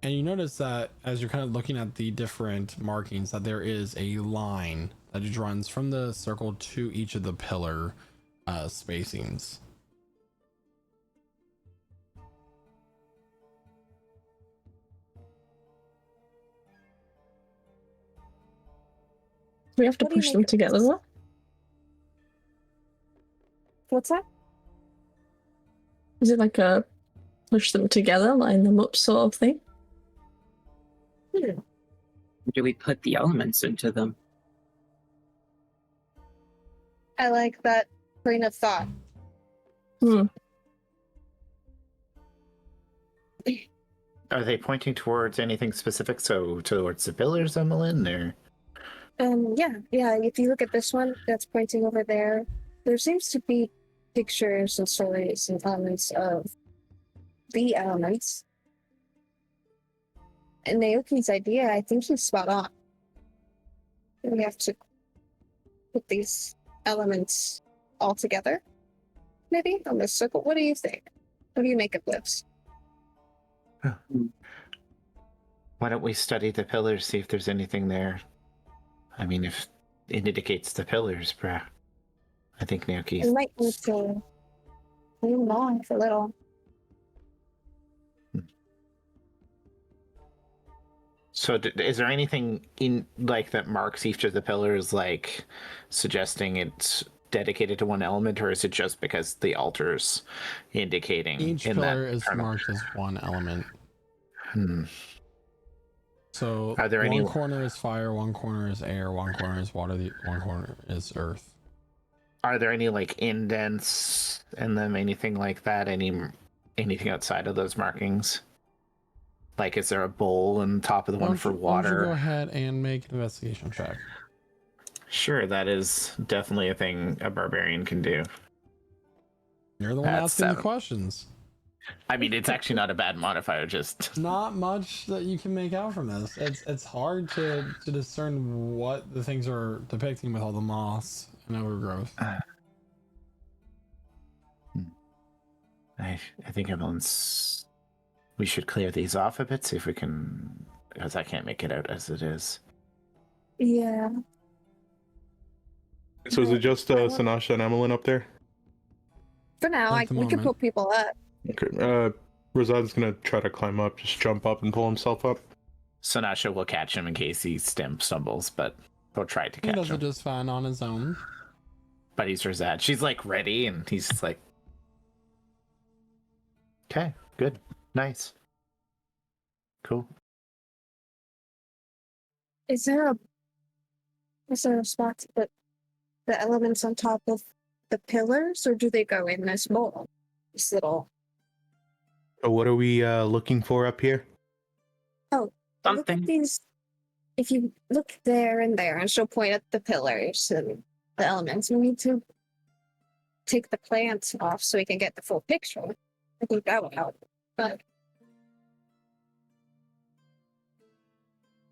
And you notice that as you're kind of looking at the different markings, that there is a line that just runs from the circle to each of the pillar spacings. We have to What do you push make them of together. this? What? What's that? Is it like a push them together, line them up sort of thing? Do we put the elements into them? I like that train of thought. Hmm. Are they pointing towards anything specific? So towards the pillars, Emmeline, or Yeah. If you look at this one that's pointing over there, there seems to be pictures and stories and elements of the elements. And Naoki's idea, I think he's spot on. We have to put these elements all together, maybe on this circle. What do you think? What do you make of this? Why don't we study the pillars, see if there's anything there? I mean, if it indicates the pillars, bruh. I think We Naoki's... might need to move on for a little. So is there anything in like that marks each of the pillars, like suggesting it's dedicated to one element, or is it just because the altar's indicating Each in pillar that is marked as one element. So Are there one any... corner is fire, one corner is air, one corner is water, one corner is earth. Are there any like indents in them, anything like that? Anything outside of those markings? Like, is there a bowl on top of the one for Why don't you go water? ahead and make an investigation check? Sure, that is definitely a thing a barbarian can do. You're the one That's asking the 7. questions. I mean, it's actually not a bad modifier, just... Not much that you can make out from this. It's hard to discern what the things are depicting with all the moss and overgrowth. I think everyone's... We should clear these off a bit, see if we can... Because I can't make it out as it is. Yeah. So is it just Sanasha and Emmeline up there? For now, At the we can moment. put people up. Okay. Razad's gonna try to climb up, just jump up and pull himself up. Sonasha will catch him in case he stumbles, but he'll try to He catch does him. it just fine on his own. But he's Razad. She's like ready, and he's just like... Okay, good. Nice. Cool. Is there a spot to put the elements on top of the pillars, or do they go in this bowl? This little... So what are we looking for up here? Look at Something. these. If you look there and there, and she'll point at the pillars and the elements, we need to take the plants off so we can get the full picture. I think that would help. But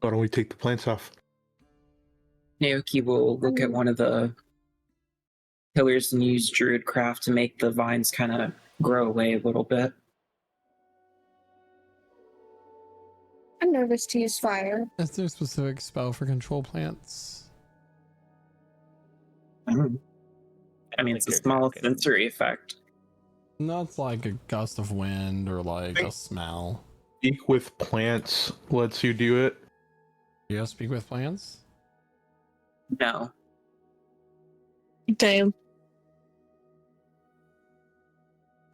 Why don't we take the plants off? Naoki will look at one of the pillars and use druid craft to make the vines kind of grow away a little bit. I'm nervous to use fire. Is there a specific spell for control plants? I mean, it's a small sensory effect. Not like a gust of wind or like a smell. Speak with plants lets you do it. Do you speak with plants? No. Damn.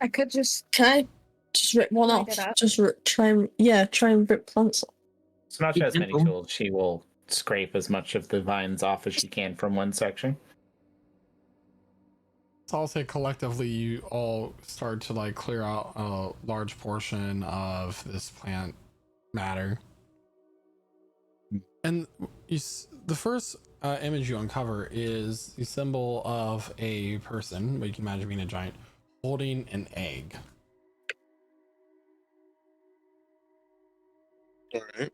I could just... Can I just rip one Light off? it up. Just try and rip plants off. Sonasha has many Mhm. tools. She will scrape as much of the vines off as she can from one section. So I'll say collectively you all start to like clear out a large portion of this plant matter. And the first image you uncover is the symbol of a person, but you can imagine being a giant, holding an egg. All right.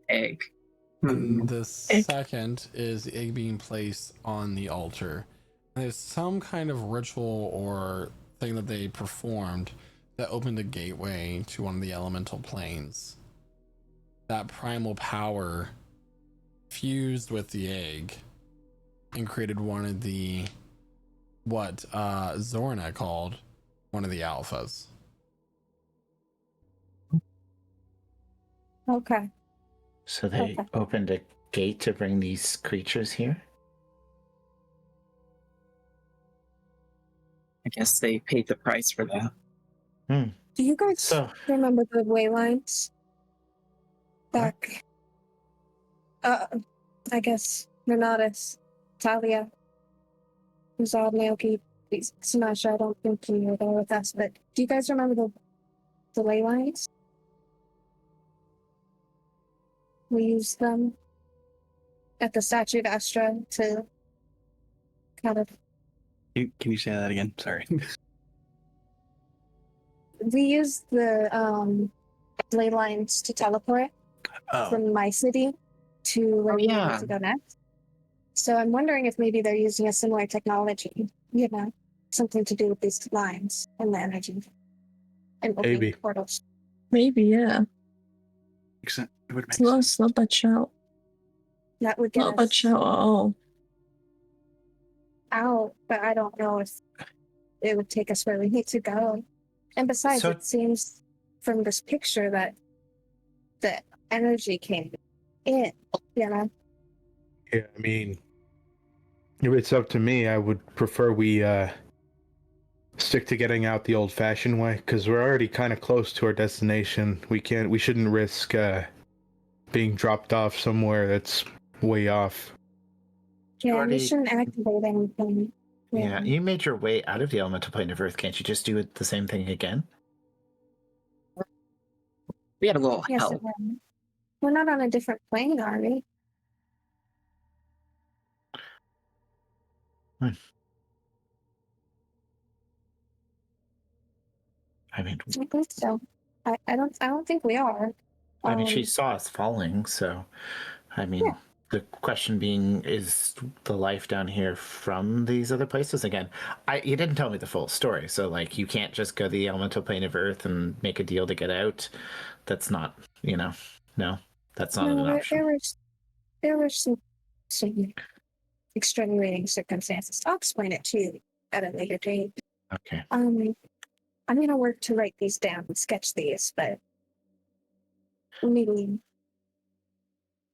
Egg. And the second is the egg being placed on the altar. And there's some kind of ritual or thing that they performed that opened a gateway to one of the elemental planes. That primal power fused with the egg and created one of the what Zorena called one of the alphas. Okay. So they Okay. opened a gate to bring these creatures here? I guess they paid the price for that. Do you guys So, remember the way lines? Back... I guess Renatus, Talia, Razad, Naoki, Sinasha, I don't think you were there with us, but do you guys remember the ley lines? We used them at the statue of Astra to kind of. Can you say that again? Sorry. We use the ley lines to teleport Oh, from my city to where we yeah. need to go next. So I'm wondering if maybe they're using a similar technology, you know, something to do with these lines and the energy and opening Maybe. portals. Maybe, yeah. it would make It's sense. not bad shout. That would get Not bad us shout at all. out, but I don't know if it would take us where we need to go. And besides, So- it seems from this picture that the energy came in, you know? Yeah, I mean, if it's up to me, I would prefer we stick to getting out the old-fashioned way, because we're already kind of close to our destination. We shouldn't risk being dropped off somewhere that's way off. Yeah, we already- shouldn't activate anything. Yeah, you made your way out of the elemental plane of Earth. Can't you just do it the same thing again? We had a little Yes, help. we're not on a different plane, are we? I mean, I think so. I don't think we are. she saw us falling, so I mean, Yeah. the question being, is the life down here from these other places? Again, you didn't tell me the full story, so like you can't just go to the elemental plane of Earth and make a deal to get out. That's not, no, that's not an option. There were some extenuating circumstances. I'll explain it to you at a later date. Okay. I'm gonna work to write these down and sketch these, but maybe.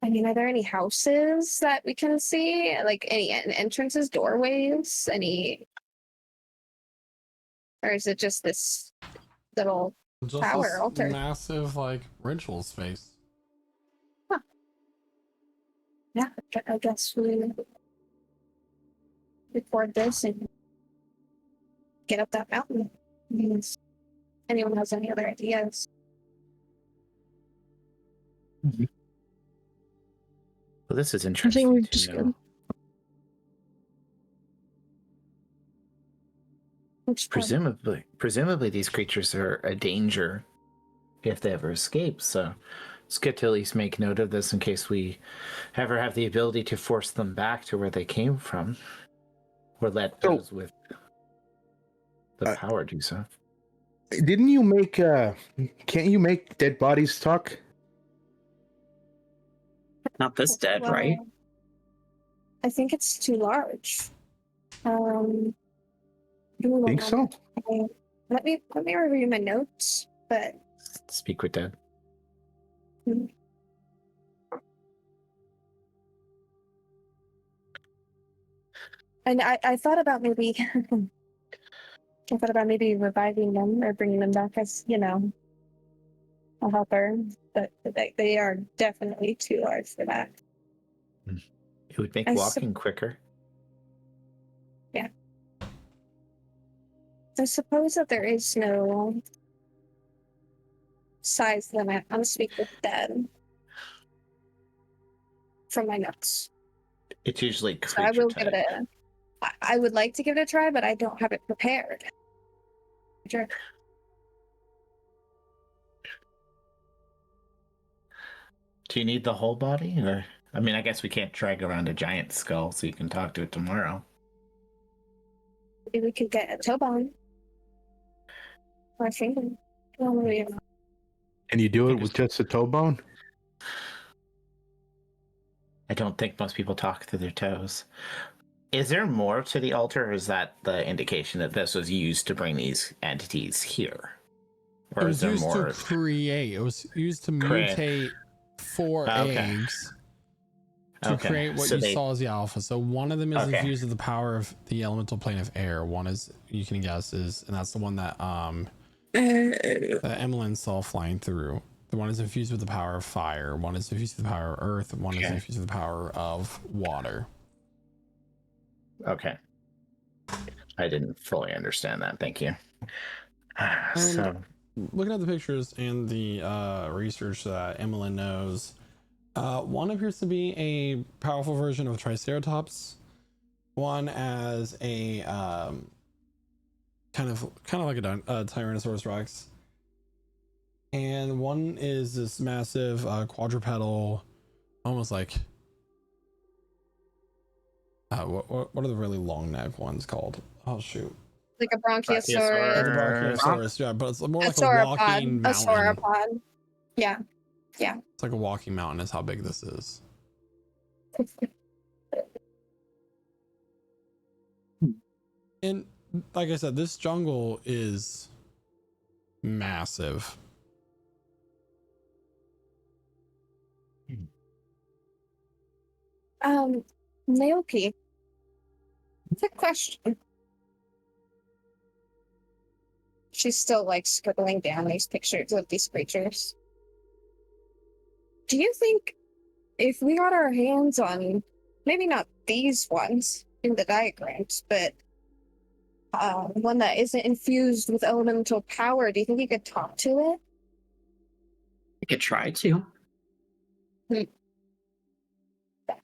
I mean, are there any houses that we can see? Like any entrances, doorways, any? Or is it just this little Just power this altar? massive like ritual space. Yeah, I guess we record this and get up that mountain. I mean, if anyone has any other ideas? Well, this is I interesting. think we've to just know. got Which one? Presumably, these creatures are a danger if they ever escape. So it's good to at least make note of this in case we ever have the ability to force them back to where they came from, or let those with the power do so. Didn't you make can't you make dead bodies talk? Not this dead, right? Well, I think it's too large. Give me one Think so? moment. Let me review my notes, but Speak with Dad. and I thought about maybe reviving them or bringing them back as, you know, a helper, but they are definitely too large for that. It would make I walking quicker. I suppose that there is no size limit on Speak with Dead from my notes. It's usually So creature I will type. give it I would like to give it a try, but I don't have it prepared. Sure. Do you need the whole body, or I mean, I guess we can't drag around a giant skull, so you can talk to it tomorrow. Maybe we could get a toe bone. Or a finger. Well, maybe not. And you do it with just a toe bone? I don't think most people talk through their toes. Is there more to the altar, or is that the indication that this was used to bring these entities here? It Or was is there used more? to create. It was used to Create. mutate 4 Okay. eggs to Okay, create what so you they- saw as the alpha. So one of them is Okay. infused with the power of the elemental plane of air. One is, you can guess, and that's the one that that Emmeline saw flying through. The one is infused with the power of fire. One is infused with the power of earth. One is Okay. infused with the power of water. Okay. I didn't fully understand that. Thank you. So, Looking at the pictures and the research that Emmeline knows, One appears to be a powerful version of Triceratops. One as a kind of like a Tyrannosaurus Rex, and one is this massive quadrupedal, almost like what are the really long neck ones called? Oh shoot, Like a bronchiosaurus. the Brachiosaurus, yeah, but it's more A like a walking sauropod. A mountain. sauropod. Yeah. Yeah. It's like a walking mountain is how big this is. And like I said, this jungle is massive. Naoki, it's a question. She's still like scribbling down these pictures of these creatures. Do you think if we got our hands on maybe not these ones in the diagrams, but one that isn't infused with elemental power, do you think you could talk to it? I could try to. That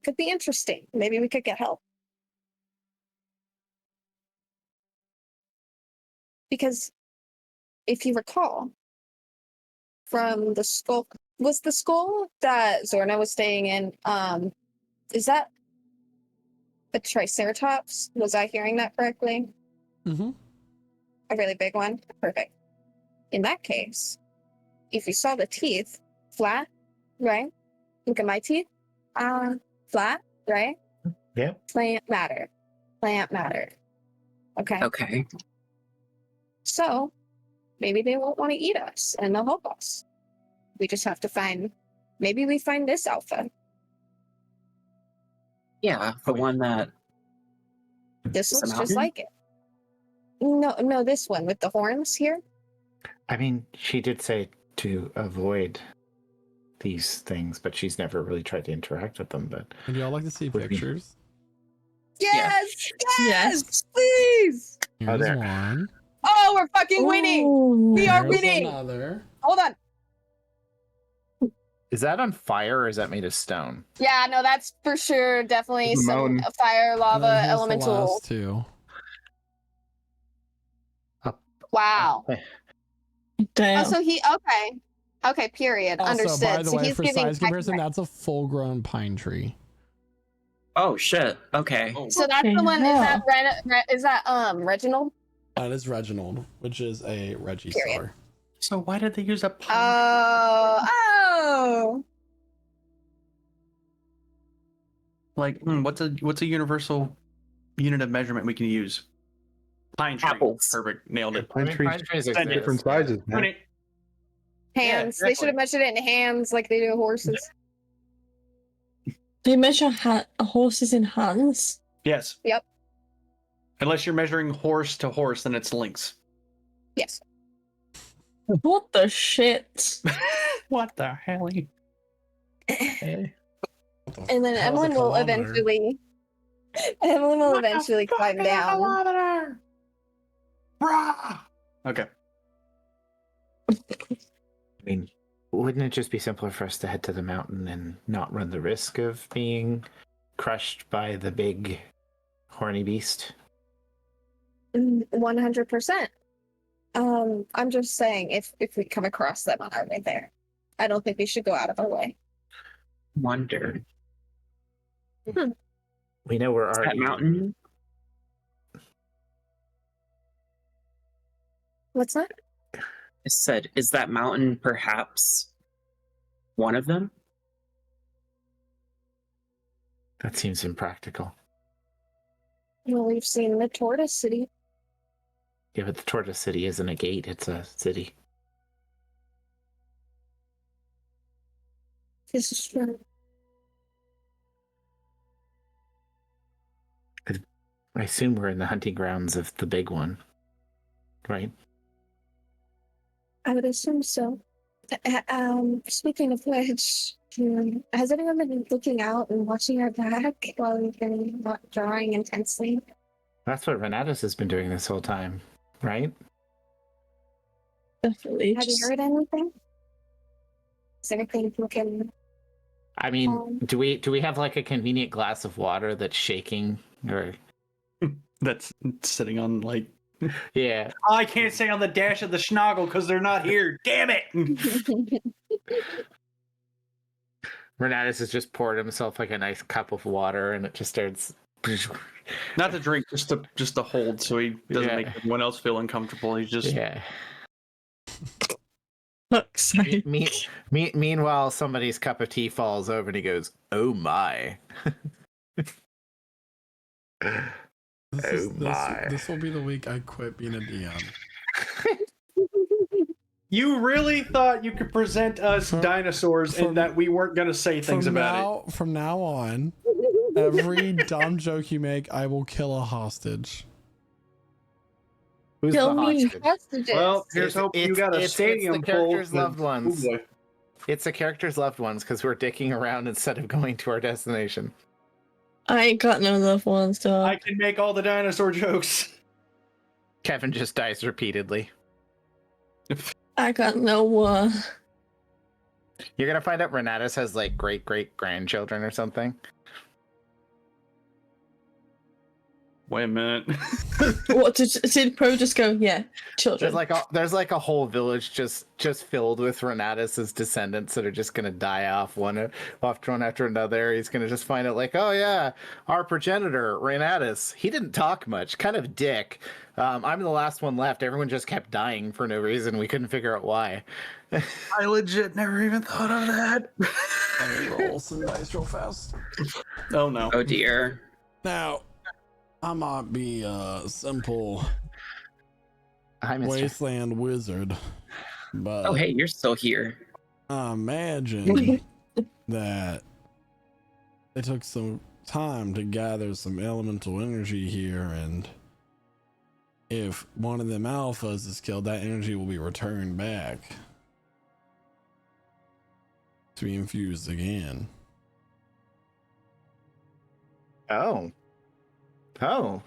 could be interesting. Maybe we could get help. Because if you recall, from the skull, was the skull that Zorena was staying in, is that a Triceratops? Was I hearing that correctly? Mm-hmm. A really big one? Perfect. In that case, if you saw the teeth, flat, right? Look at my teeth. Flat, right? Yeah. Plant matter. Plant matter. Okay? Okay. So, maybe they won't want to eat us, and they'll help us. We just have to find... Maybe we find this alpha. Yeah, the one that... This Is it looks just mountain? like it. No, this one with the horns here. I mean, she did say to avoid these things, but she's never really tried to interact with them. But Would y'all like to see Would be- pictures? Yes! Yes. Please! Here's there. one. Oh, we're fucking winning! Ooh. We are Here's winning! another. Hold on. is that on fire or is that made of stone? Yeah, no, that's for sure definitely some Moan. fire, And lava, then here's the elemental. last two. Wow. Damn. Oh, so he okay, period. Also, Understood. by the so way, he's for giving size comparison, technical- that's a full-grown pine tree. Oh, shit. Okay. So that's the Okay, one. yeah. Is that Reginald? That is Reginald, which is a Reggie Period. star. So why did they use a pine? Oh. Like, what's a universal unit of measurement we can use? Pine tree. Apples. Perfect. Nailed it. Pine trees, exist. different sizes, man. Right. Hands. Yeah, They should have measured it in hands like they do horses. Do you measure horses in hands? Yes. Yep. Unless you're measuring horse to horse, then it's lynx. Yes. What the shit? What the hell? And then How's a Evelyn will kilometer? eventually climb down. Okay. I mean, wouldn't it just be simpler for us to head to the mountain and not run the risk of being crushed by the big horny beast? 100%. I'm just saying if we come across them on our way there, I don't think we should go out of our way. Wonder. We know we're Is that already mountain? What's that? I said, is that mountain perhaps one of them? That seems impractical. Well, we've seen the Tortoise City. Yeah, but the Tortoise City isn't a gate; it's a city. This is true. I assume we're in the hunting grounds of the big one, right? I would assume so. Speaking of which, has anyone been looking out and watching our back while we've been drawing intensely? That's what Renatus has been doing this whole time, right? Definitely. Have you heard anything? Is anything looking... I mean, do we have like a convenient glass of water that's shaking or? That's sitting on like. Yeah. Oh, I can't say on the dash of the Schnoggle because they're not here. Damn it! Renatus has just poured himself like a nice cup of water, and it just starts. Not to drink, just to hold, so he doesn't Yeah. make everyone else feel uncomfortable. He's just Yeah. Fuck's sake. Meanwhile, somebody's cup of tea falls over, and he goes, "Oh my." This will be the week I quit being a DM. You really thought you could present us dinosaurs and that we weren't going to say things about it. From now on, every dumb joke you make, I will kill a hostage. Who's Kill the me. hostage? Hostages. Well, here's hoping you got a it's stadium the character's full. loved ones. Oh, boy. It's the character's loved ones because we're dicking around instead of going to our destination. I ain't got no loved ones, dog. I can make all the dinosaur jokes. Kevin just dies repeatedly. I got no one. You're gonna find out Renatus has like great grandchildren or something. Wait a minute. What did Pro just go? Yeah, children. There's like a whole village just filled with Renatus's descendants that are just gonna die off one after another. He's gonna just find out like, oh yeah, our progenitor Renatus, he didn't talk much, kind of dick. I'm the last one left. Everyone just kept dying for no reason. We couldn't figure out why. I legit never even thought of that. Let me roll some dice real fast. Oh no. Oh dear. Now, I might be a simple Hi, Mister. wasteland wizard, but Oh hey, you're still here. I imagine that it took some time to gather some elemental energy here, and if one of them alphas is killed, that energy will be returned back to be infused again. Oh. Oh,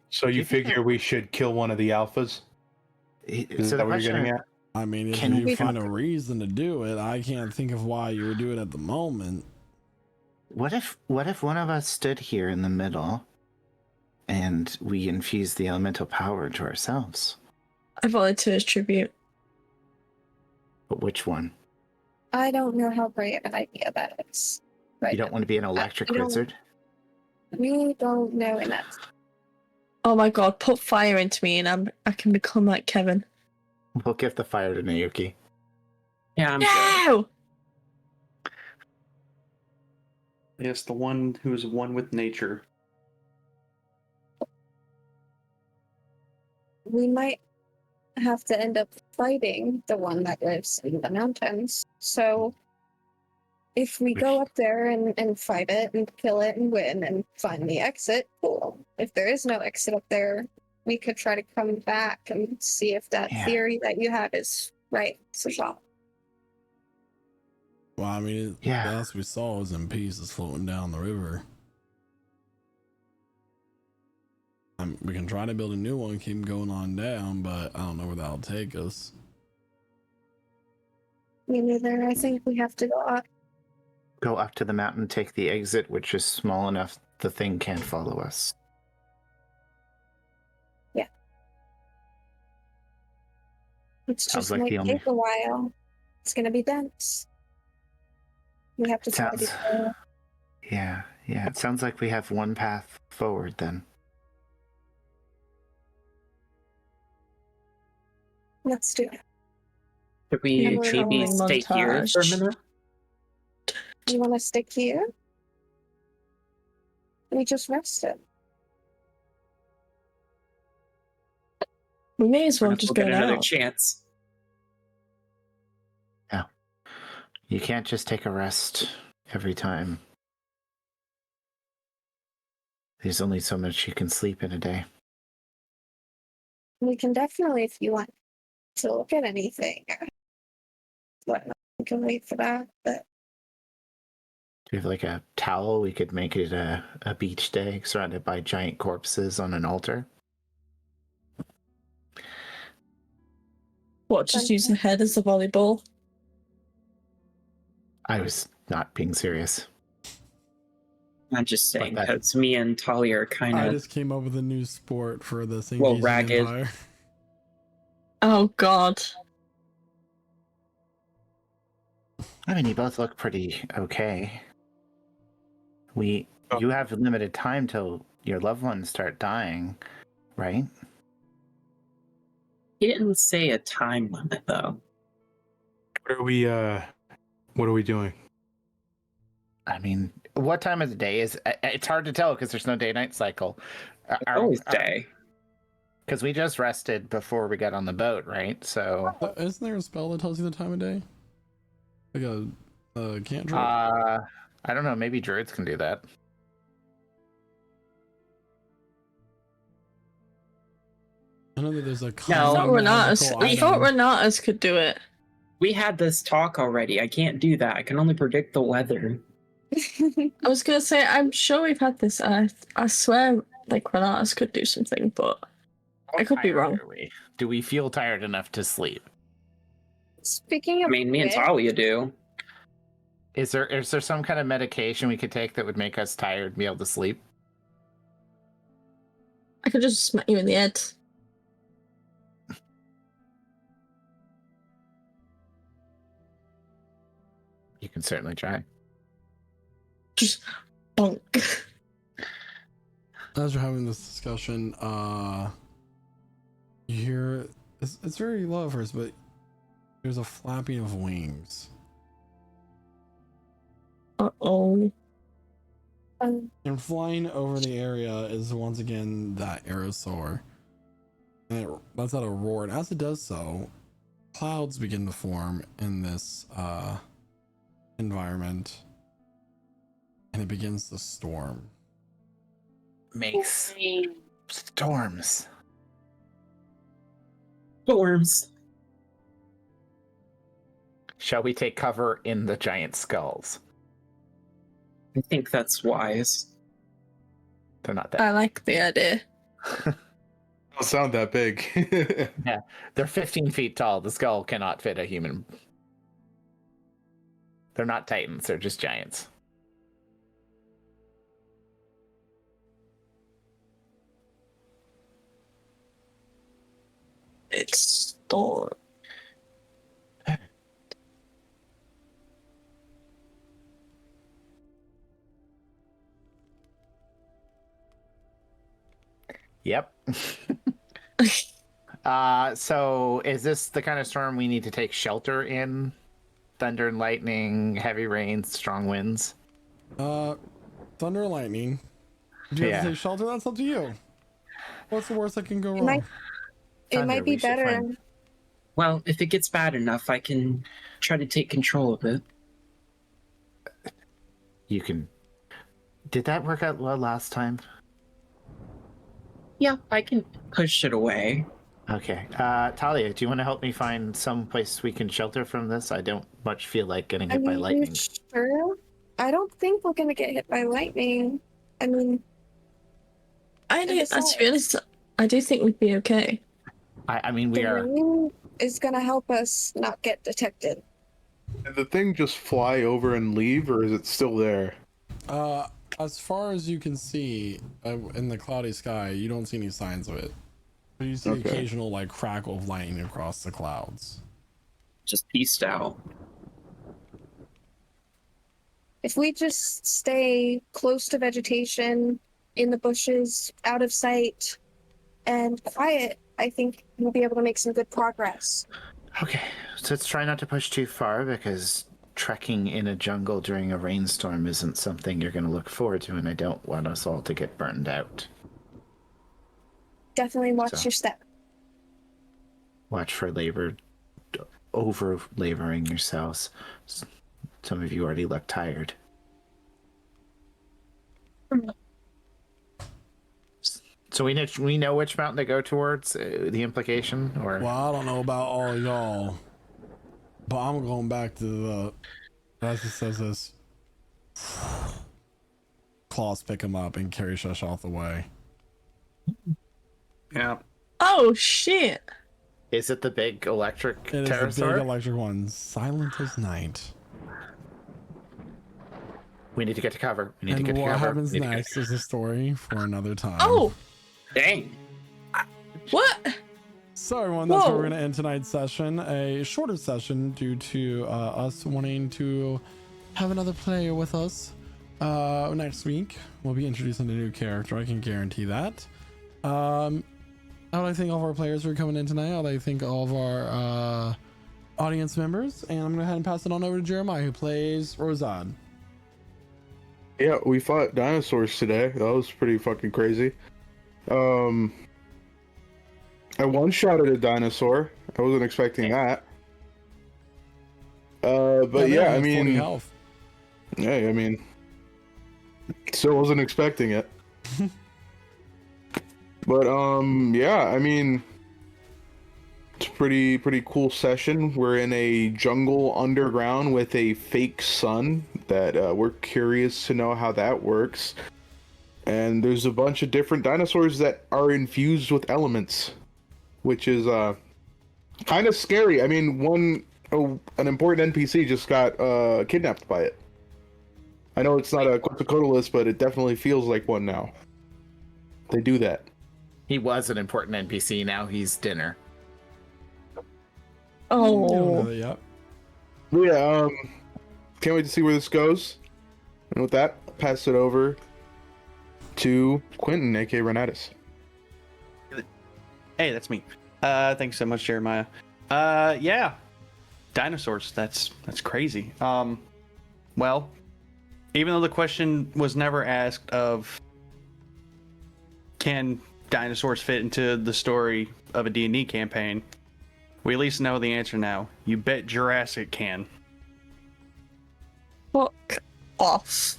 So you figure we should kill one of the alphas? Is So that the what you're getting question, at? I mean, if Can you we- find a reason to do it, I can't think of why you would do it at the moment. what if one of us stood here in the middle and we infused the elemental power into ourselves? I volunteer as tribute. But which one? I don't know how great an idea that is. Right. You don't want to be an electric I don't- wizard? We don't know enough. Oh my god, put fire into me and I can become like Kevin. We'll give the fire to Nayuki. Yeah, I'm good. No! Yes, the one who is one with nature. We might have to end up fighting the one that lives in the mountains. So if we go up there and fight it and kill it and win and find the exit, cool. If there is no exit up there, we could try to come back and see if that Yeah. theory that you had is right. So Well, I mean, Yeah. the last we saw was in pieces floating down the river. We can try to build a new one, keep going on down, but I don't know where that'll take us. me neither. I think we have to go up. Go up to the mountain, take the exit, which is small enough the thing can't follow us. It's Sounds just like might the only- take a while. It's gonna be dense. We have to try to be Sounds- slow. Yeah. It sounds like we have one path forward then. Let's do it. Should we And we're maybe going stay here for a montage. minute? You want to stick here? We just rested. We may as well We'll just get go another now. chance. You can't just take a rest every time. There's only so much you can sleep in a day. We can definitely, if you want to look at anything, whatnot, we can wait for that. But Do you have like a towel? We could make it a beach day surrounded by giant corpses on an altar. What, just use the head as the volleyball? I was not being serious. I'm just saying, But that- because me and Talia are kind I of just came up with a new sport for the St. Well, Jason ragged. Empire. Oh God. I mean, you both look pretty okay. You have limited time till your loved ones start dying, right? He didn't say a time limit though. What are we doing? I mean, what time of the day is? It's hard to tell because there's no day-night cycle. It's always day. Because we just rested before we got on the boat, right? So, Isn't there a spell that tells you the time of day? Like a cantrip? I don't know. Maybe druids can do that. I know that there's a No. I thought common Renatus. magical I thought item. Renatus could do it. We had this talk already. I can't do that. I can only predict the weather. I was gonna say, I'm sure we've had this. I swear, like Renatus could do something, but I could be Tired wrong. are we? Do we feel tired enough to sleep? Speaking I of mean, me and which, Talia do. Is there some kind of medication we could take that would make us tired and be able to sleep? I could just smack you in the head. You can certainly try. Just bonk. As you're having this discussion, you hear it's very low at first, but there's a flapping of wings. Uh-oh. And flying over the area is once again that aerosaur. And it lets out a roar, and as it does so, clouds begin to form in this environment, and it begins to storm. Makes storms. Storms. Shall we take cover in the giant skulls? I think that's wise. They're not that. I like the idea. Don't sound that big. They're 15 feet tall. The skull cannot fit a human. They're not titans. They're just giants. It's storm. Yep. So is this the kind of storm we need to take shelter in? Thunder and lightning, heavy rains, strong winds? Thunder and lightning. Do you have to take shelter? That's up to you. What's the worst that can go wrong? It Thunder, might be we should better. find- Well, if it gets bad enough, I can try to take control of it. You can. Did that work out well last time? Yeah, I can push it away. Okay. Talia, do you want to help me find some place we can shelter from this? I don't much feel like getting hit by lightning. Sure? I don't think we're gonna get hit by lightning. I mean, I do. It's To be honest, I do think we'd be okay. I mean, we the are. rain is gonna help us not get detected. Did the thing just fly over and leave, or is it still there? As far as you can see in the cloudy sky, you don't see any signs of it. But you see the Okay. occasional like crackle of lightning across the clouds. Just pieced out. If we just stay close to vegetation, in the bushes, out of sight, and quiet, I think we'll be able to make some good progress. Okay, so let's try not to push too far because trekking in a jungle during a rainstorm isn't something you're going to look forward to, and I don't want us all to get burned out. Definitely watch So. your step. Watch for over laboring yourselves. Some of you already look tired. So we know which mountain to go towards. The implication, or Well, I don't know about all y'all, but I'm going back to the. As it says this, claws pick him up and carry Shasoth away. Yeah. Oh shit! is it the big electric It is the big pterosaur? electric one, silent as night. We need to get to cover. We need to And get to what cover. happens We need to get next is a story for another time. Oh, Dang. what? So everyone, that's where Whoa. we're going to end tonight's session. A shorter session due to us wanting to have another player with us next week. We'll be introducing a new character. I can guarantee that. I would like to thank all of our players for coming in tonight. I would like to thank all of our audience members. And I'm going to go ahead and pass it on over to Jeremiah, who plays Rosad. Yeah, we fought dinosaurs today. That was pretty fucking crazy. I one-shotted a dinosaur. I wasn't expecting that. But yeah, I 40 mean, health. hey, I mean, still wasn't expecting it. But yeah, I mean, it's a pretty cool session. We're in a jungle underground with a fake sun that we're curious to know how that works. And there's a bunch of different dinosaurs that are infused with elements, which is kind of scary. I mean, an important NPC just got kidnapped by it. I know it's not a Quetzalcoatlus, but it definitely feels like one now. They do that. He was an important NPC. Now he's dinner. Oh, Yep. But yeah, can't wait to see where this goes. And with that, I'll pass it over to Quentin, aka Renatus. Hey, that's me. Thanks so much, Jeremiah. Yeah, dinosaurs. That's crazy. Well, even though the question was never asked of can dinosaurs fit into the story of a D&D campaign, we at least know the answer now. You bet Jurassic can. fuck off.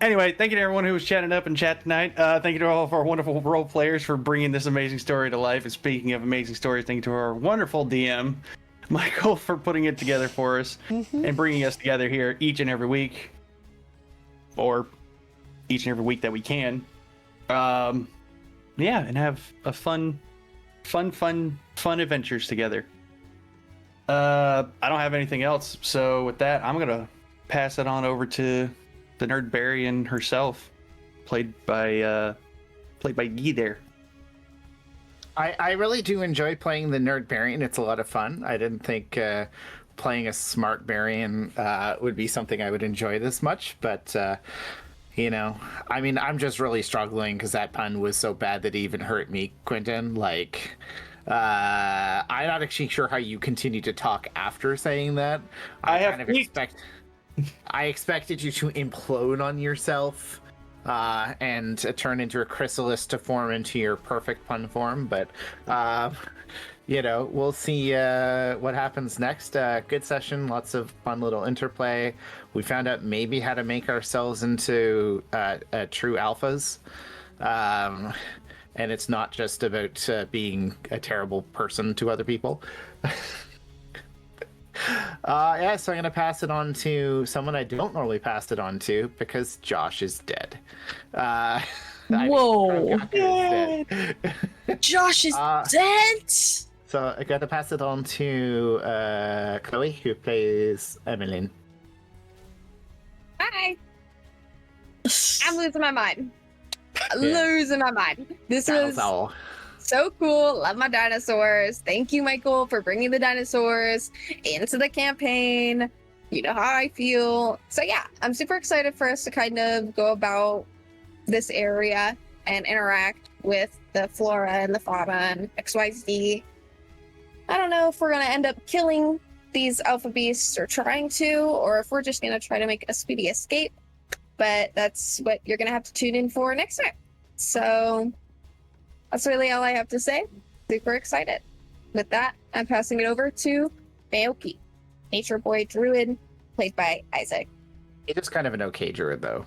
Anyway, thank you to everyone who was chatting up in chat tonight. Thank you to all of our wonderful role players for bringing this amazing story to life. And speaking of amazing stories, thank you to our wonderful DM, Michael, for putting it together for us and bringing us together here each and every week, or each and every week that we can. Yeah, and have a fun adventures together. I don't have anything else, so with that, I'm gonna pass it on over to the Nerdbarian herself, played by Yi there. I really do enjoy playing the Nerd Barian. It's a lot of fun. I didn't think playing a smart Barian would be something I would enjoy this much, but you know, I mean, I'm just really struggling because that pun was so bad that it even hurt me, Quentin. Like, I'm not actually sure how you continue to talk after saying that. I expected you to implode on yourself and turn into a chrysalis to form into your perfect pun form, but you know, we'll see what happens next. Good session, lots of fun little interplay. We found out maybe how to make ourselves into true alphas. And it's not just about being a terrible person to other people. Yeah, so I'm going to pass it on to someone I don't normally pass it on to because Josh is dead. Whoa. Dead. Josh is dead? So I got to pass it on to Chloe, who plays Emmeline. Hi. I'm losing my mind. Losing my mind. This was so cool. Love my dinosaurs. Thank you, Michael, for bringing the dinosaurs into the campaign. You know how I feel. So yeah, I'm super excited for us to kind of go about this area and interact with the flora and the fauna and XYZ. I don't know if we're going to end up killing these alpha beasts or trying to, or if we're just going to try to make a speedy escape. But that's what you're going to have to tune in for next time. So that's really all I have to say. Super excited. With that, I'm passing it over to Naoki, Nature Boy Druid, played by Isaac. It is kind of an okay druid, though.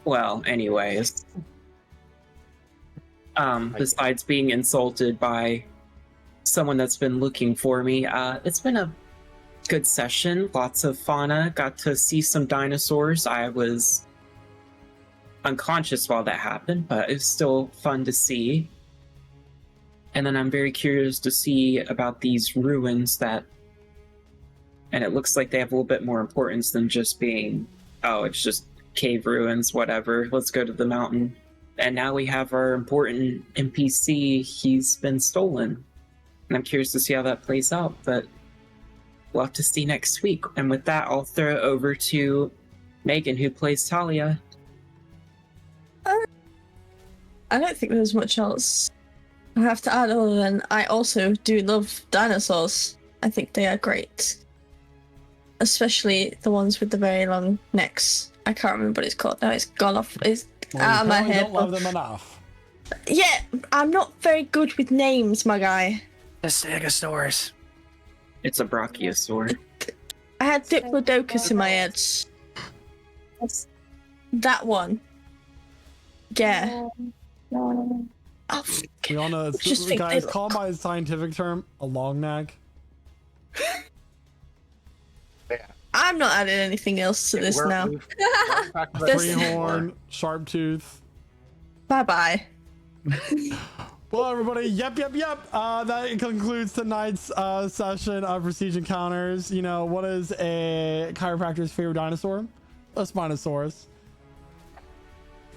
Well, anyways. Besides being insulted by someone that's been looking for me, it's been a good session. Lots of fauna. Got to see some dinosaurs. I was unconscious while that happened, but it's still fun to see. And then I'm very curious to see about these ruins that And it looks like they have a little bit more importance than just being, oh, it's just cave ruins, whatever. Let's go to the mountain. And now we have our important NPC. He's been stolen. And I'm curious to see how that plays out, but we'll have to see next week. And with that, I'll throw it over to Megan, who plays Talia. I don't think there's much else I have to add other than I also do love dinosaurs. I think they are great. Especially the ones with the very long necks. I can't remember what it's called now. It's gone off. It's out of my head. Don't love them enough. Yeah, I'm not very good with names, my guy. The Stegosaurus. It's a brachiosaur. I had Diplodocus in my head. That one. Yeah. Oh, We all know it's Just think guys they call look- by a scientific term a long neck. I'm not adding anything else to this now. This- Three horn, sharp tooth. Bye bye. Well, everybody, yep. That concludes tonight's session of Prestige Encounters. You know, what is a chiropractor's favorite dinosaur? A Spinosaurus.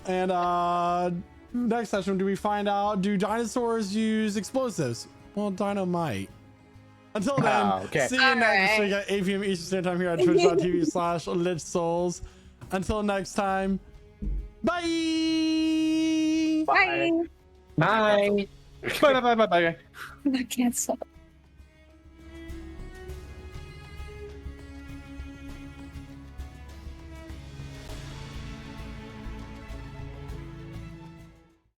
And next session, do we find out, do dinosaurs use explosives? Well, Dino might. Until then, okay. see you next week at 8 p.m. Eastern Standard Time here at twitch.tv/LichSouls. Until next time, bye! Bye. Bye. Bye. I can't stop.